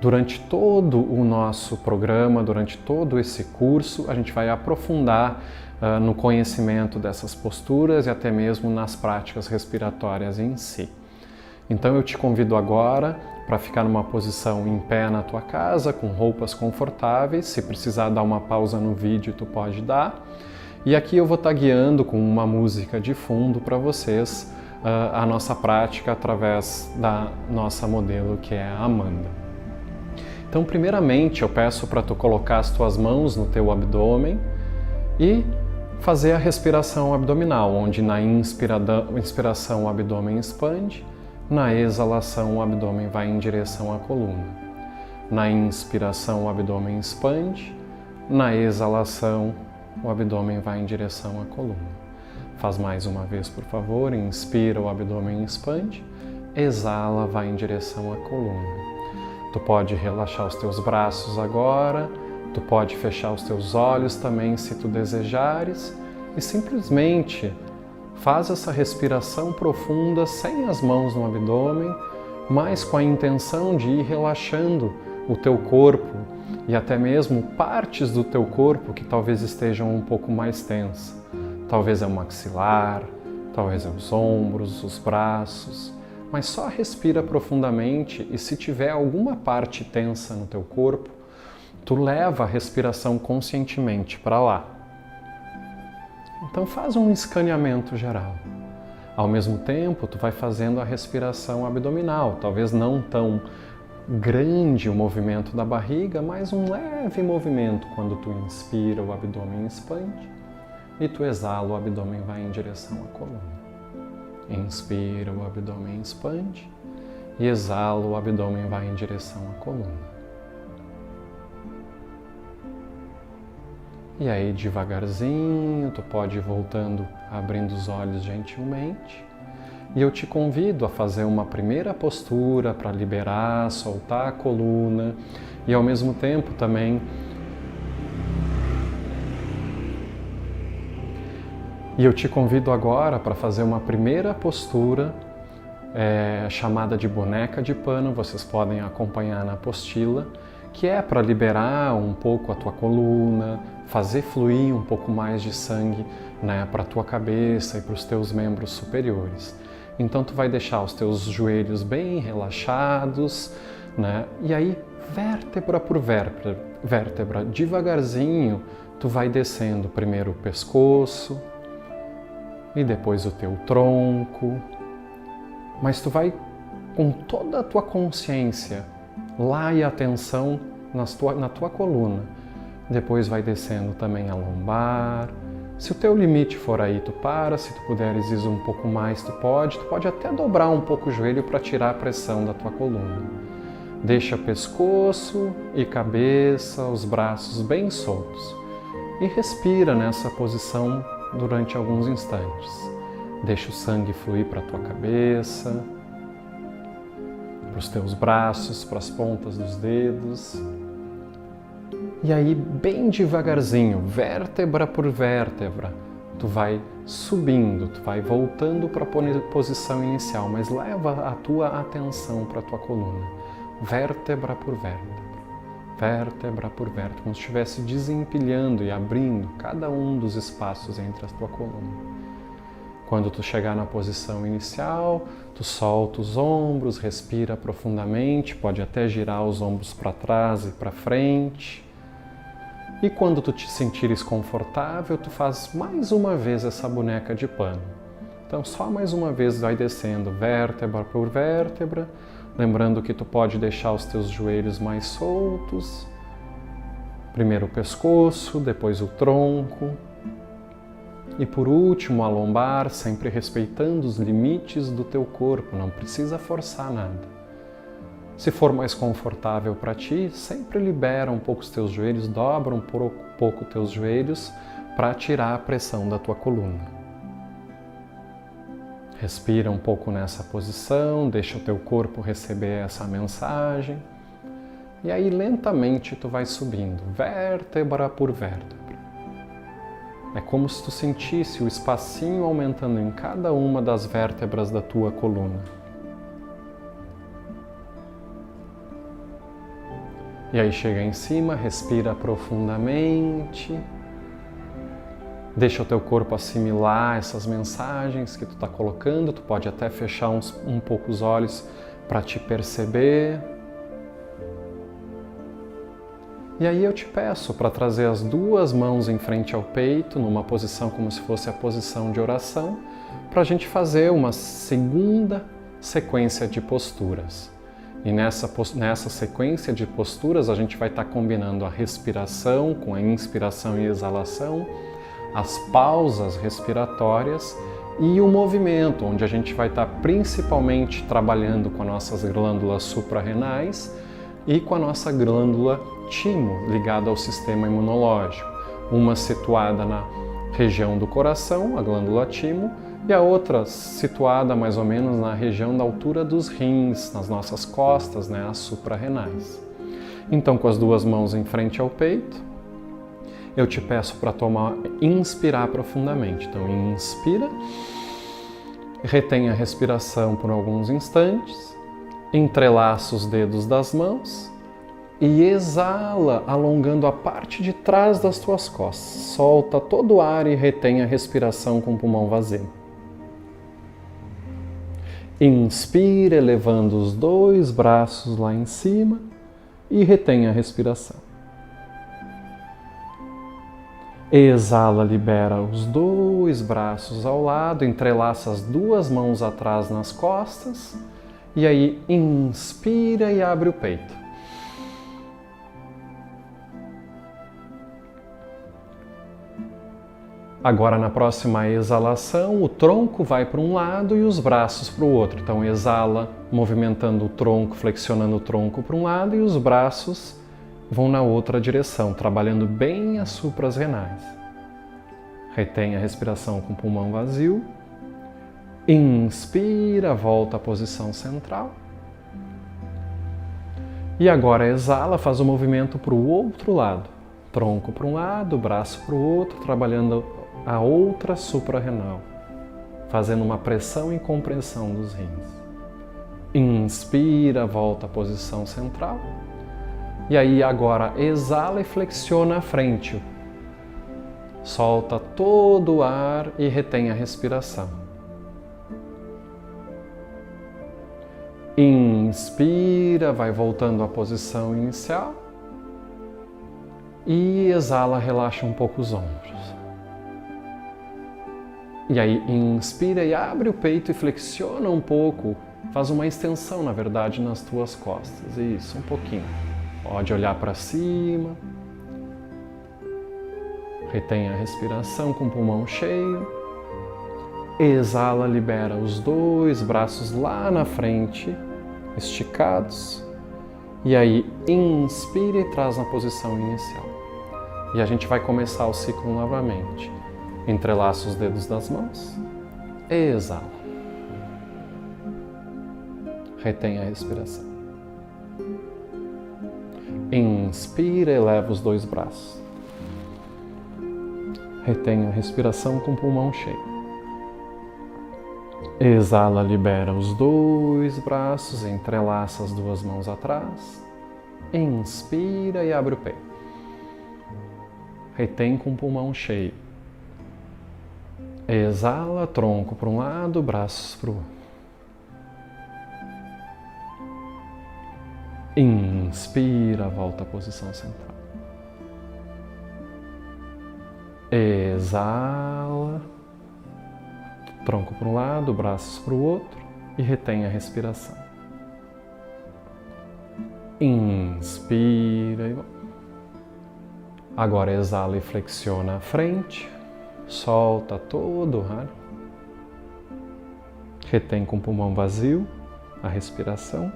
Durante todo o nosso programa, durante todo esse curso, a gente vai aprofundar no conhecimento dessas posturas e até mesmo nas práticas respiratórias em si. Então eu te convido agora para ficar numa posição em pé na tua casa, com roupas confortáveis. Se precisar dar uma pausa no vídeo, tu pode dar. E aqui eu vou estar guiando com uma música de fundo para vocês a nossa prática através da nossa modelo, que é a Amanda. Então, primeiramente, eu peço para tu colocar as tuas mãos no teu abdômen e fazer a respiração abdominal, onde na inspiração o abdômen expande, na exalação o abdômen vai em direção à coluna. Na inspiração o abdômen expande, na exalação o abdômen vai em direção à coluna. Faz mais uma vez, por favor. Inspira, o abdômen expande. exala, vai em direção à coluna. Tu pode relaxar os teus braços agora, tu pode fechar os teus olhos também se tu desejares e simplesmente faz essa respiração profunda sem as mãos no abdômen, mas com a intenção de ir relaxando o teu corpo e até mesmo partes do teu corpo que talvez estejam um pouco mais tensas. Talvez é o maxilar, talvez é os ombros, os braços, mas só respira profundamente e se tiver alguma parte tensa no teu corpo, tu leva a respiração conscientemente para lá. Então faz um escaneamento geral. Ao mesmo tempo, tu vai fazendo a respiração abdominal, talvez não tão grande o movimento da barriga, mas um leve movimento. Quando tu inspira, o abdômen expande e tu exala, o abdômen vai em direção à coluna. Inspira, o abdômen expande e exala, o abdômen vai em direção à coluna. E aí, devagarzinho, tu pode ir voltando, abrindo os olhos gentilmente. E eu te convido a fazer uma primeira postura para liberar, soltar a coluna e ao mesmo tempo também eu te convido agora para fazer uma primeira postura chamada de boneca de pano, vocês podem acompanhar na apostila, que é para liberar um pouco a tua coluna, fazer fluir um pouco mais de sangue, né, para a tua cabeça e para os teus membros superiores. Então tu vai deixar os teus joelhos bem relaxados, né, e aí vértebra por vértebra, devagarzinho, tu vai descendo primeiro o pescoço e depois o teu tronco, mas tu vai com toda a tua consciência lá e atenção na tua coluna. Depois vai descendo também a lombar. Se o teu limite for aí, tu para. Se tu puderes ir um pouco mais, tu pode até dobrar um pouco o joelho para tirar a pressão da tua coluna. Deixa pescoço e cabeça, os braços bem soltos. E respira nessa posição durante alguns instantes. Deixa o sangue fluir para a tua cabeça, para os teus braços, para as pontas dos dedos. E aí, bem devagarzinho, vértebra por vértebra, tu vai subindo, tu vai voltando para a posição inicial, mas leva a tua atenção para a tua coluna, vértebra por vértebra, como se estivesse desempilhando e abrindo cada um dos espaços entre a tua coluna. Quando tu chegar na posição inicial, tu solta os ombros, respira profundamente, pode até girar os ombros para trás e para frente. E quando tu te sentires confortável, tu faz mais uma vez essa boneca de pano. Então só mais uma vez vai descendo vértebra por vértebra, lembrando que tu pode deixar os teus joelhos mais soltos. Primeiro o pescoço, depois o tronco. E por último a lombar, sempre respeitando os limites do teu corpo, não precisa forçar nada. Se for mais confortável para ti, sempre libera um pouco os teus joelhos, dobra um pouco os teus joelhos para tirar a pressão da tua coluna. Respira um pouco nessa posição, deixa o teu corpo receber essa mensagem. E aí lentamente tu vai subindo, vértebra por vértebra. É como se tu sentisse o espacinho aumentando em cada uma das vértebras da tua coluna. E aí chega em cima, respira profundamente. Deixa o teu corpo assimilar essas mensagens que tu está colocando. Tu pode até fechar um pouco os olhos para te perceber. E aí eu te peço para trazer as duas mãos em frente ao peito, numa posição como se fosse a posição de oração, para a gente fazer uma segunda sequência de posturas. E nessa sequência de posturas a gente vai estar combinando a respiração com a inspiração e exalação, as pausas respiratórias e o movimento, onde a gente vai estar principalmente trabalhando com as nossas glândulas suprarrenais e com a nossa glândula timo, ligada ao sistema imunológico. Uma situada na região do coração, a glândula timo, e a outra situada mais ou menos na região da altura dos rins, nas nossas costas, né, as suprarrenais. Então, com as duas mãos em frente ao peito, eu te peço para inspirar profundamente. Então, inspira, retém a respiração por alguns instantes, entrelaça os dedos das mãos e exala, alongando a parte de trás das tuas costas. Solta todo o ar e retém a respiração com o pulmão vazio. Inspira, elevando os dois braços lá em cima e retém a respiração. Exala, libera os dois braços ao lado, entrelaça as duas mãos atrás nas costas e aí inspira e abre o peito. Agora, na próxima exalação, o tronco vai para um lado e os braços para o outro. Então, exala, movimentando o tronco, flexionando o tronco para um lado e os braços vão na outra direção, trabalhando bem as supras renais. Retém a respiração com o pulmão vazio. Inspira, volta à posição central. E agora exala, faz o movimento para o outro lado. Tronco para um lado, braço para o outro, trabalhando a outra suprarrenal, fazendo uma pressão e compressão dos rins. Inspira, volta à posição central. E aí agora exala e flexiona a frente. Solta todo o ar e retém a respiração. Inspira, vai voltando à posição inicial. E exala, relaxa um pouco os ombros. E aí inspira e abre o peito e flexiona um pouco. Faz uma extensão, na verdade, nas tuas costas. Isso, um pouquinho. Pode olhar para cima. Retém a respiração com o pulmão cheio. Exala, libera os dois braços lá na frente, esticados. E aí inspira e traz na posição inicial. E a gente vai começar o ciclo novamente. Entrelaça os dedos das mãos. Exala. Retém a respiração. Inspira, eleva os dois braços. Retém a respiração com o pulmão cheio. Exala, libera os dois braços, entrelaça as duas mãos atrás. Inspira e abre o peito. Retém com o pulmão cheio. Exala, tronco para um lado, braços para o outro. Inspira, volta à posição central. Exala, tronco para um lado, braços para o outro e retém a respiração. Inspira e volta. Agora exala e flexiona a frente. Solta todo o ar. Retém com o pulmão vazio a respiração.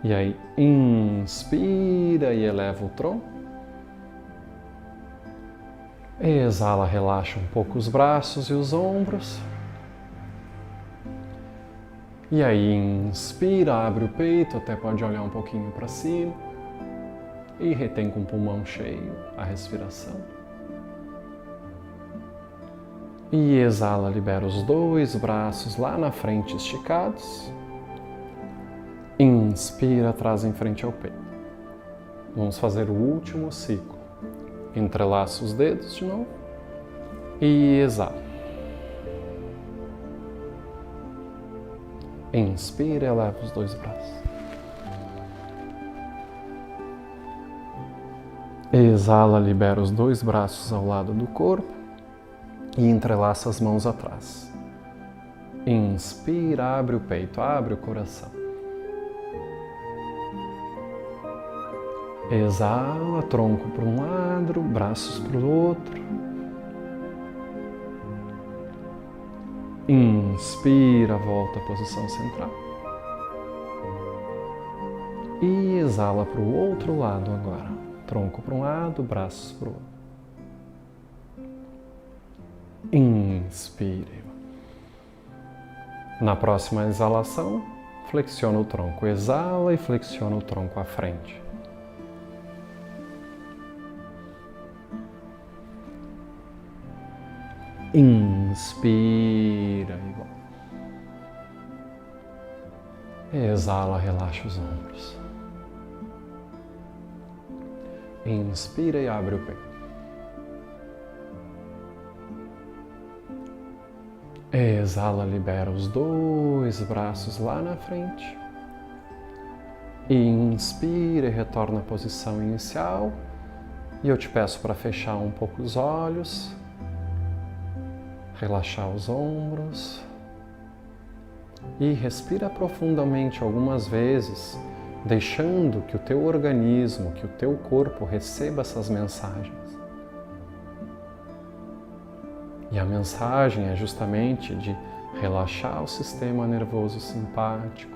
E aí inspira e eleva o tronco. Exala, relaxa um pouco os braços e os ombros. E aí inspira, abre o peito, até pode olhar um pouquinho para cima. E retém com o pulmão cheio a respiração. E exala, libera os dois braços lá na frente esticados. Inspira, traz em frente ao peito. Vamos fazer o último ciclo. Entrelaça os dedos de novo. E exala. Inspira, eleva os dois braços. Exala, libera os dois braços ao lado do corpo. E entrelaça as mãos atrás. Inspira, abre o peito, abre o coração. Exala, tronco para um lado, braços para o outro. Inspira, volta à posição central. E exala para o outro lado agora. Tronco para um lado, braços para o outro. Inspire. Na próxima exalação, flexiona o tronco. Exala e flexiona o tronco à frente. Inspira e volta. Exala, relaxa os ombros. Inspira e abre o peito. Exala, libera os dois braços lá na frente. Inspira e retorna à posição inicial. E eu te peço para fechar um pouco os olhos. Relaxar os ombros. E respira profundamente algumas vezes, deixando que o teu organismo, que o teu corpo receba essas mensagens. E a mensagem é justamente de relaxar o sistema nervoso simpático,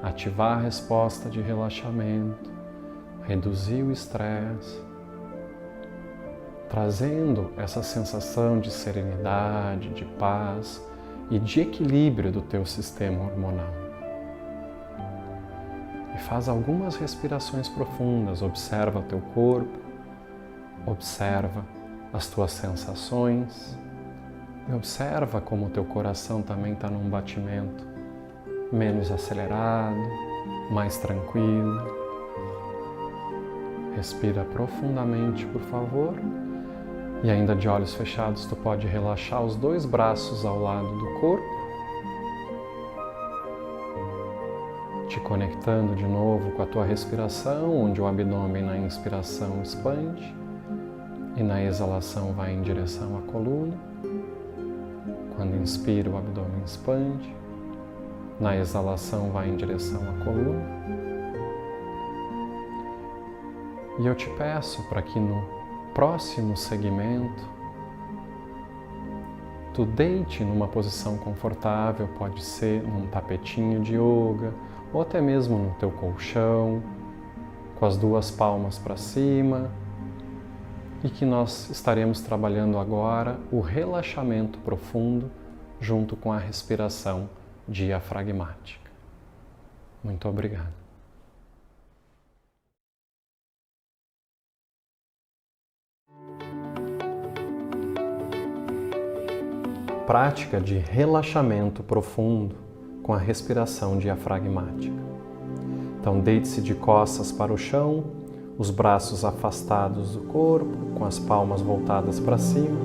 ativar a resposta de relaxamento, reduzir o estresse, trazendo essa sensação de serenidade, de paz e de equilíbrio do teu sistema hormonal. E faz algumas respirações profundas, observa o teu corpo, observa as tuas sensações e observa como o teu coração também está num batimento menos acelerado, mais tranquilo. Respira profundamente, por favor. E ainda de olhos fechados, tu pode relaxar os dois braços ao lado do corpo, te conectando de novo com a tua respiração, onde o abdômen na inspiração expande e na exalação vai em direção à coluna. Quando inspira, o abdômen expande, na exalação vai em direção à coluna. E eu te peço para que no próximo segmento, tu deite numa posição confortável, pode ser num tapetinho de yoga, ou até mesmo no teu colchão, com as duas palmas para cima, e que nós estaremos trabalhando agora o relaxamento profundo junto com a respiração diafragmática. Muito obrigado. Prática de relaxamento profundo com a respiração diafragmática. Então, deite-se de costas para o chão, os braços afastados do corpo, com as palmas voltadas para cima,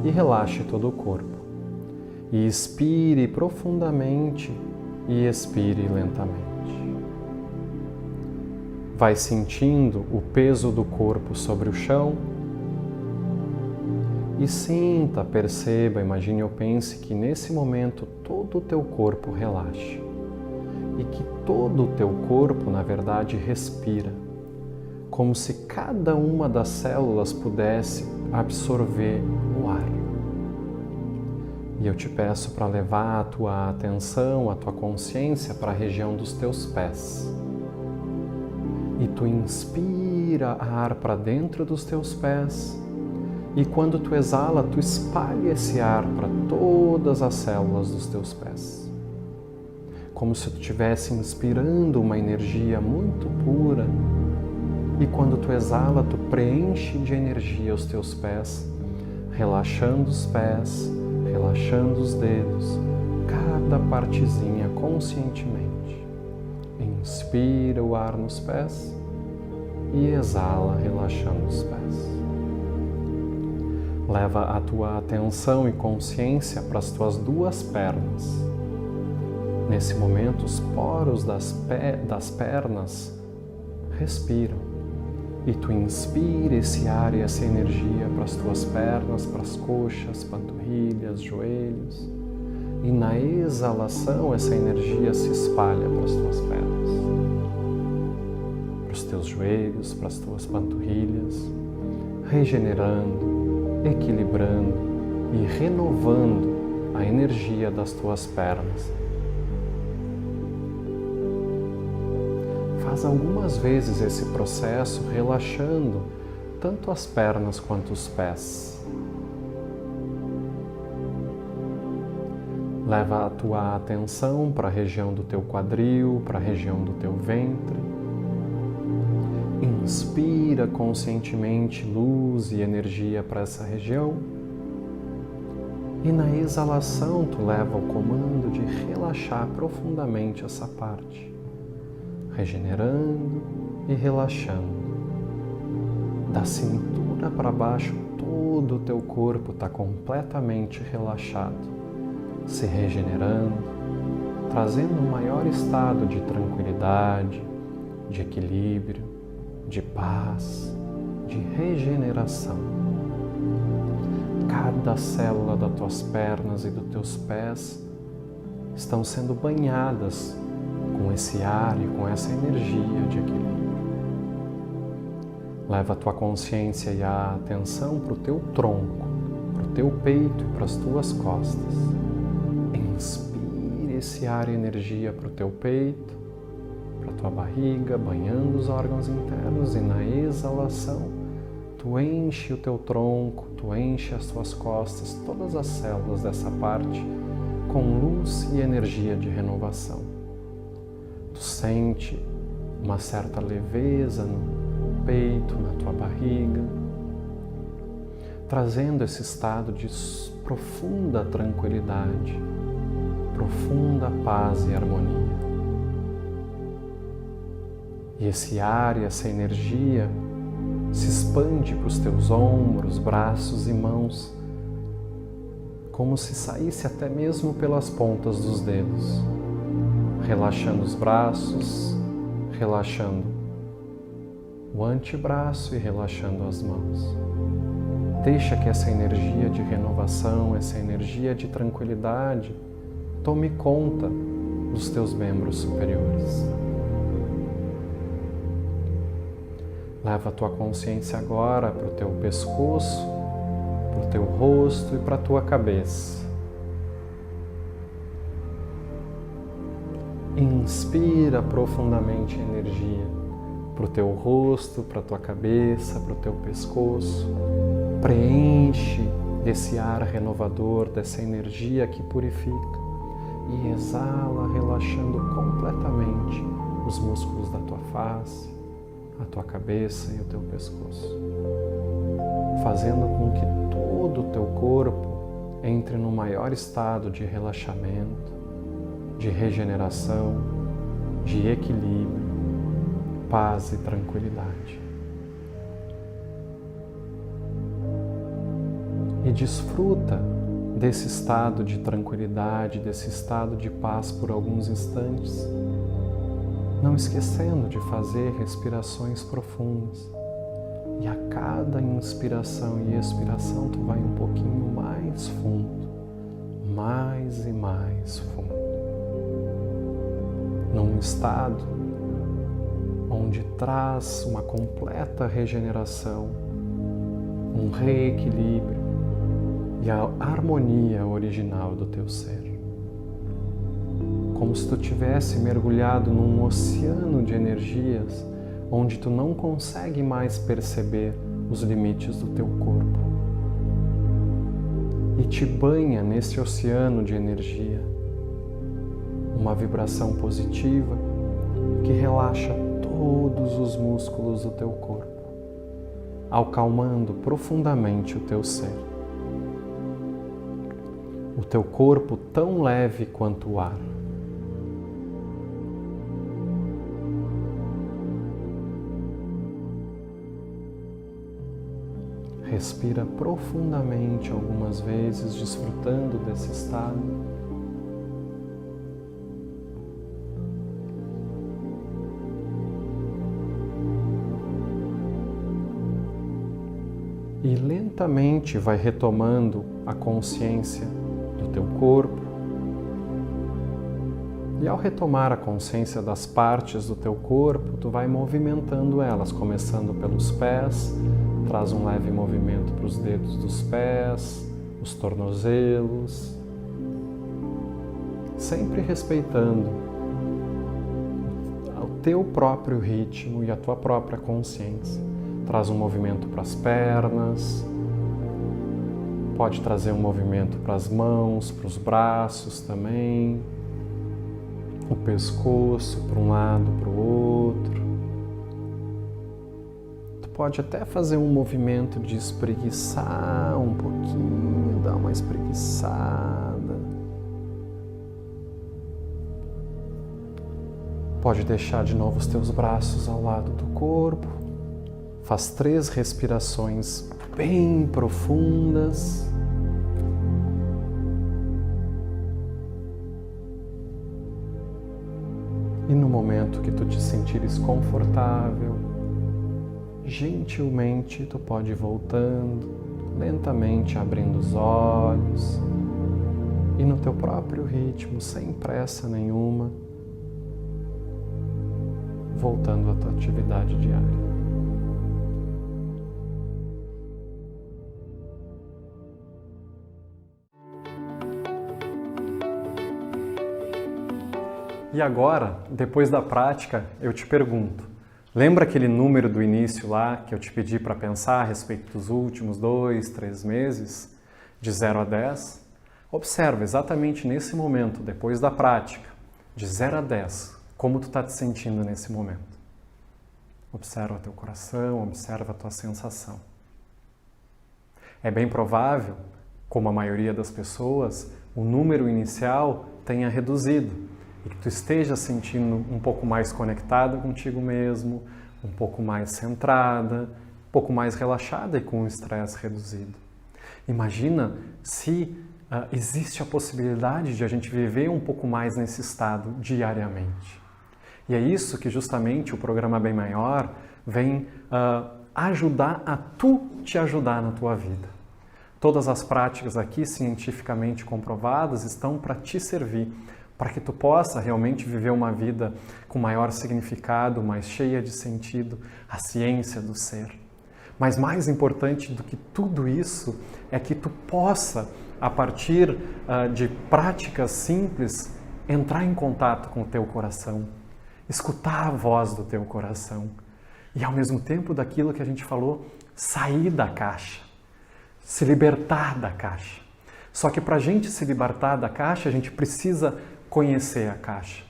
e relaxe todo o corpo. E expire profundamente e expire lentamente. Vai sentindo o peso do corpo sobre o chão. E sinta, perceba, imagine ou pense que nesse momento todo o teu corpo relaxa e que todo o teu corpo, na verdade, respira, como se cada uma das células pudesse absorver o ar. E eu te peço para levar a tua atenção, a tua consciência para a região dos teus pés. E tu inspira ar para dentro dos teus pés. E quando tu exala, tu espalha esse ar para todas as células dos teus pés. Como se tu estivesse inspirando uma energia muito pura. E quando tu exala, tu preenche de energia os teus pés, relaxando os pés, relaxando os dedos, cada partezinha conscientemente. Inspira o ar nos pés e exala, relaxando os pés. Leva a tua atenção e consciência para as tuas duas pernas. Nesse momento, os poros das pernas respiram. E tu inspira esse ar e essa energia para as tuas pernas, para as coxas, panturrilhas, joelhos. E na exalação, essa energia se espalha para as tuas pernas, para os teus joelhos, para as tuas panturrilhas, regenerando, equilibrando e renovando a energia das tuas pernas. Faz algumas vezes esse processo relaxando tanto as pernas quanto os pés. Leva a tua atenção para a região do teu quadril, para a região do teu ventre. Inspira conscientemente luz e energia para essa região. E na exalação tu leva o comando de relaxar profundamente essa parte, regenerando e relaxando. Da cintura para baixo, todo o teu corpo está completamente relaxado, se regenerando, trazendo um maior estado de tranquilidade, de equilíbrio, de paz, de regeneração. Cada célula das tuas pernas e dos teus pés estão sendo banhadas com esse ar e com essa energia de equilíbrio. Leva a tua consciência e a atenção para o teu tronco, para o teu peito e para as tuas costas. Inspire esse ar e energia para o teu peito, para a tua barriga, banhando os órgãos internos, e na exalação tu enche o teu tronco, tu enche as tuas costas, todas as células dessa parte com luz e energia de renovação. Tu sente uma certa leveza no peito, na tua barriga, trazendo esse estado de profunda tranquilidade, profunda paz e harmonia. E esse ar e essa energia se expande para os teus ombros, braços e mãos, como se saísse até mesmo pelas pontas dos dedos, relaxando os braços, relaxando o antebraço e relaxando as mãos. Deixa que essa energia de renovação, essa energia de tranquilidade tome conta dos teus membros superiores. Leva a tua consciência agora para o teu pescoço, para o teu rosto e para a tua cabeça. Inspira profundamente a energia para o teu rosto, para a tua cabeça, para o teu pescoço. Preenche desse ar renovador, dessa energia que purifica. E exala, relaxando completamente os músculos da tua face, a tua cabeça e o teu pescoço, fazendo com que todo o teu corpo entre no maior estado de relaxamento, de regeneração, de equilíbrio, paz e tranquilidade. E desfruta desse estado de tranquilidade, desse estado de paz por alguns instantes, não esquecendo de fazer respirações profundas. E a cada inspiração e expiração tu vai um pouquinho mais fundo, mais e mais fundo, num estado onde traz uma completa regeneração, um reequilíbrio e a harmonia original do teu ser. Como se tu tivesse mergulhado num oceano de energias onde tu não consegue mais perceber os limites do teu corpo. E te banha nesse oceano de energia uma vibração positiva que relaxa todos os músculos do teu corpo, acalmando profundamente o teu ser. O teu corpo tão leve quanto o ar. Respira profundamente algumas vezes, desfrutando desse estado. E lentamente vai retomando a consciência do teu corpo. E ao retomar a consciência das partes do teu corpo, tu vai movimentando elas, começando pelos pés. Traz um leve movimento para os dedos dos pés, os tornozelos, sempre respeitando o teu próprio ritmo e a tua própria consciência. Traz um movimento para as pernas, Pode trazer um movimento para as mãos, para os braços também, o pescoço para um lado, para o outro. Tu pode até fazer um movimento de espreguiçar um pouquinho, dar uma espreguiçada. Pode deixar de novo os teus braços ao lado do corpo. Faz 3 respirações bem profundas. E no momento que tu te sentires confortável, gentilmente tu pode ir voltando, lentamente abrindo os olhos e no teu próprio ritmo, sem pressa nenhuma, voltando à tua atividade diária. E agora, depois da prática, eu te pergunto, lembra aquele número do início lá que eu te pedi para pensar a respeito dos últimos 2, 3 meses, de 0 a 10? Observa exatamente nesse momento, depois da prática, de 0 a 10, como tu está te sentindo nesse momento. Observa teu coração, observa a tua sensação. É bem provável, como a maioria das pessoas, o número inicial tenha reduzido e que tu esteja sentindo um pouco mais conectada contigo mesmo, um pouco mais centrada, um pouco mais relaxada e com o estresse reduzido. Imagina se existe a possibilidade de a gente viver um pouco mais nesse estado diariamente. E é isso que justamente o programa Bem Maior vem ajudar a tu te ajudar na tua vida. Todas as práticas aqui cientificamente comprovadas estão para te servir, para que tu possa realmente viver uma vida com maior significado, mais cheia de sentido, a ciência do ser. Mas mais importante do que tudo isso é que tu possa, a partir de práticas simples, entrar em contato com o teu coração, escutar a voz do teu coração e, ao mesmo tempo daquilo que a gente falou, sair da caixa, se libertar da caixa. Só que para a gente se libertar da caixa, a gente precisa conhecer a caixa.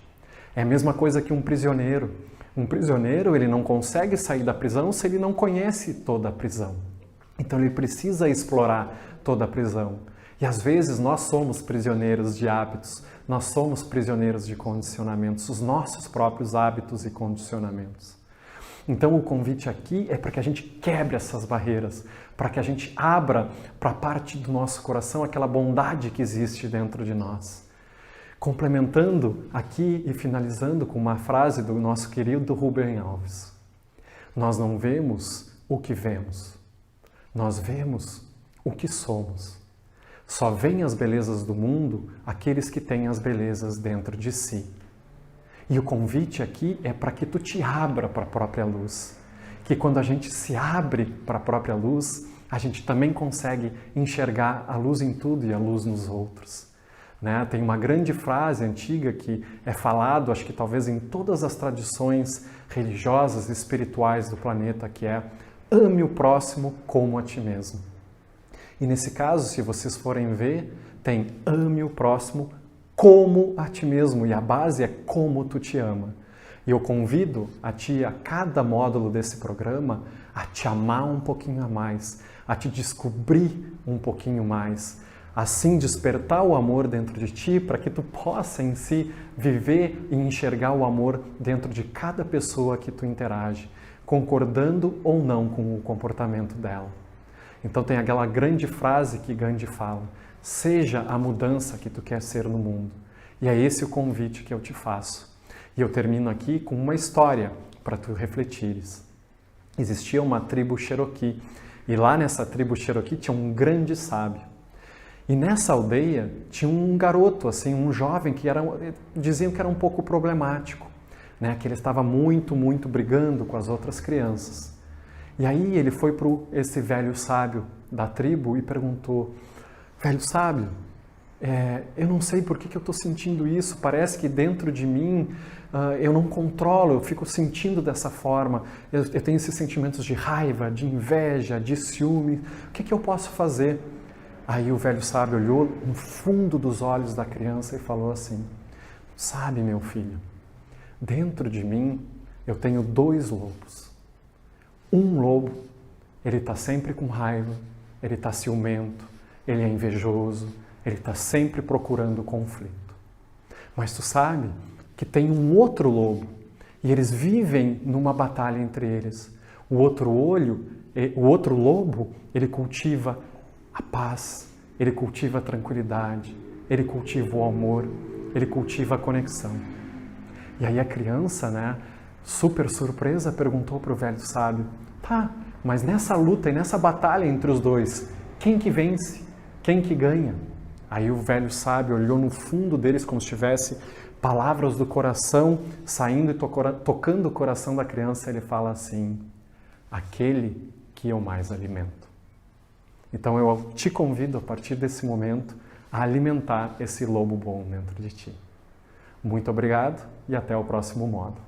É a mesma coisa que um prisioneiro. Um prisioneiro, ele não consegue sair da prisão se ele não conhece toda a prisão. Então ele precisa explorar toda a prisão. E às vezes nós somos prisioneiros de hábitos, nós somos prisioneiros de condicionamentos, os nossos próprios hábitos e condicionamentos. Então o convite aqui é para que a gente quebre essas barreiras, para que a gente abra para a parte do nosso coração aquela bondade que existe dentro de nós. Complementando aqui e finalizando com uma frase do nosso querido Rubem Alves. Nós não vemos o que vemos, nós vemos o que somos. Só veem as belezas do mundo aqueles que têm as belezas dentro de si. E o convite aqui é para que tu te abra para a própria luz. Que quando a gente se abre para a própria luz, a gente também consegue enxergar a luz em tudo e a luz nos outros. Né? Tem uma grande frase antiga que é falado, acho que talvez em todas as tradições religiosas e espirituais do planeta, que é: ame o próximo como a ti mesmo. E nesse caso, se vocês forem ver, tem ame o próximo como a ti mesmo, e a base é como tu te ama. E eu convido a ti, a cada módulo desse programa, a te amar um pouquinho a mais, a te descobrir um pouquinho mais, assim despertar o amor dentro de ti, para que tu possa em si viver e enxergar o amor dentro de cada pessoa que tu interage, concordando ou não com o comportamento dela. Então tem aquela grande frase que Gandhi fala: seja a mudança que tu quer ser no mundo. E é esse o convite que eu te faço. E eu termino aqui com uma história para tu refletires. Existia uma tribo Cherokee, e lá nessa tribo Cherokee tinha um grande sábio. E nessa aldeia tinha um garoto, assim, um jovem que diziam que era um pouco problemático, né? Que ele estava muito brigando com as outras crianças. E aí ele foi para esse velho sábio da tribo e perguntou: velho sábio, eu não sei por que eu estou sentindo isso, parece que dentro de mim eu não controlo, eu fico sentindo dessa forma, eu tenho esses sentimentos de raiva, de inveja, de ciúme, o que eu posso fazer? Aí o velho sábio olhou no fundo dos olhos da criança e falou assim: sabe, meu filho, dentro de mim eu tenho 2 lobos. Um lobo, ele está sempre com raiva, ele está ciumento, ele é invejoso, ele está sempre procurando conflito. Mas tu sabe que tem um outro lobo e eles vivem numa batalha entre eles. O outro lobo, ele cultiva a paz, ele cultiva a tranquilidade, ele cultiva o amor, ele cultiva a conexão. E aí a criança, né, super surpresa, perguntou para o velho sábio: tá, mas nessa luta e nessa batalha entre os dois, quem que vence? Quem que ganha? Aí o velho sábio olhou no fundo deles como se tivesse palavras do coração saindo e tocando o coração da criança. Ele fala assim: aquele que eu mais alimento. Então eu te convido a partir desse momento a alimentar esse lobo bom dentro de ti. Muito obrigado e até o próximo módulo.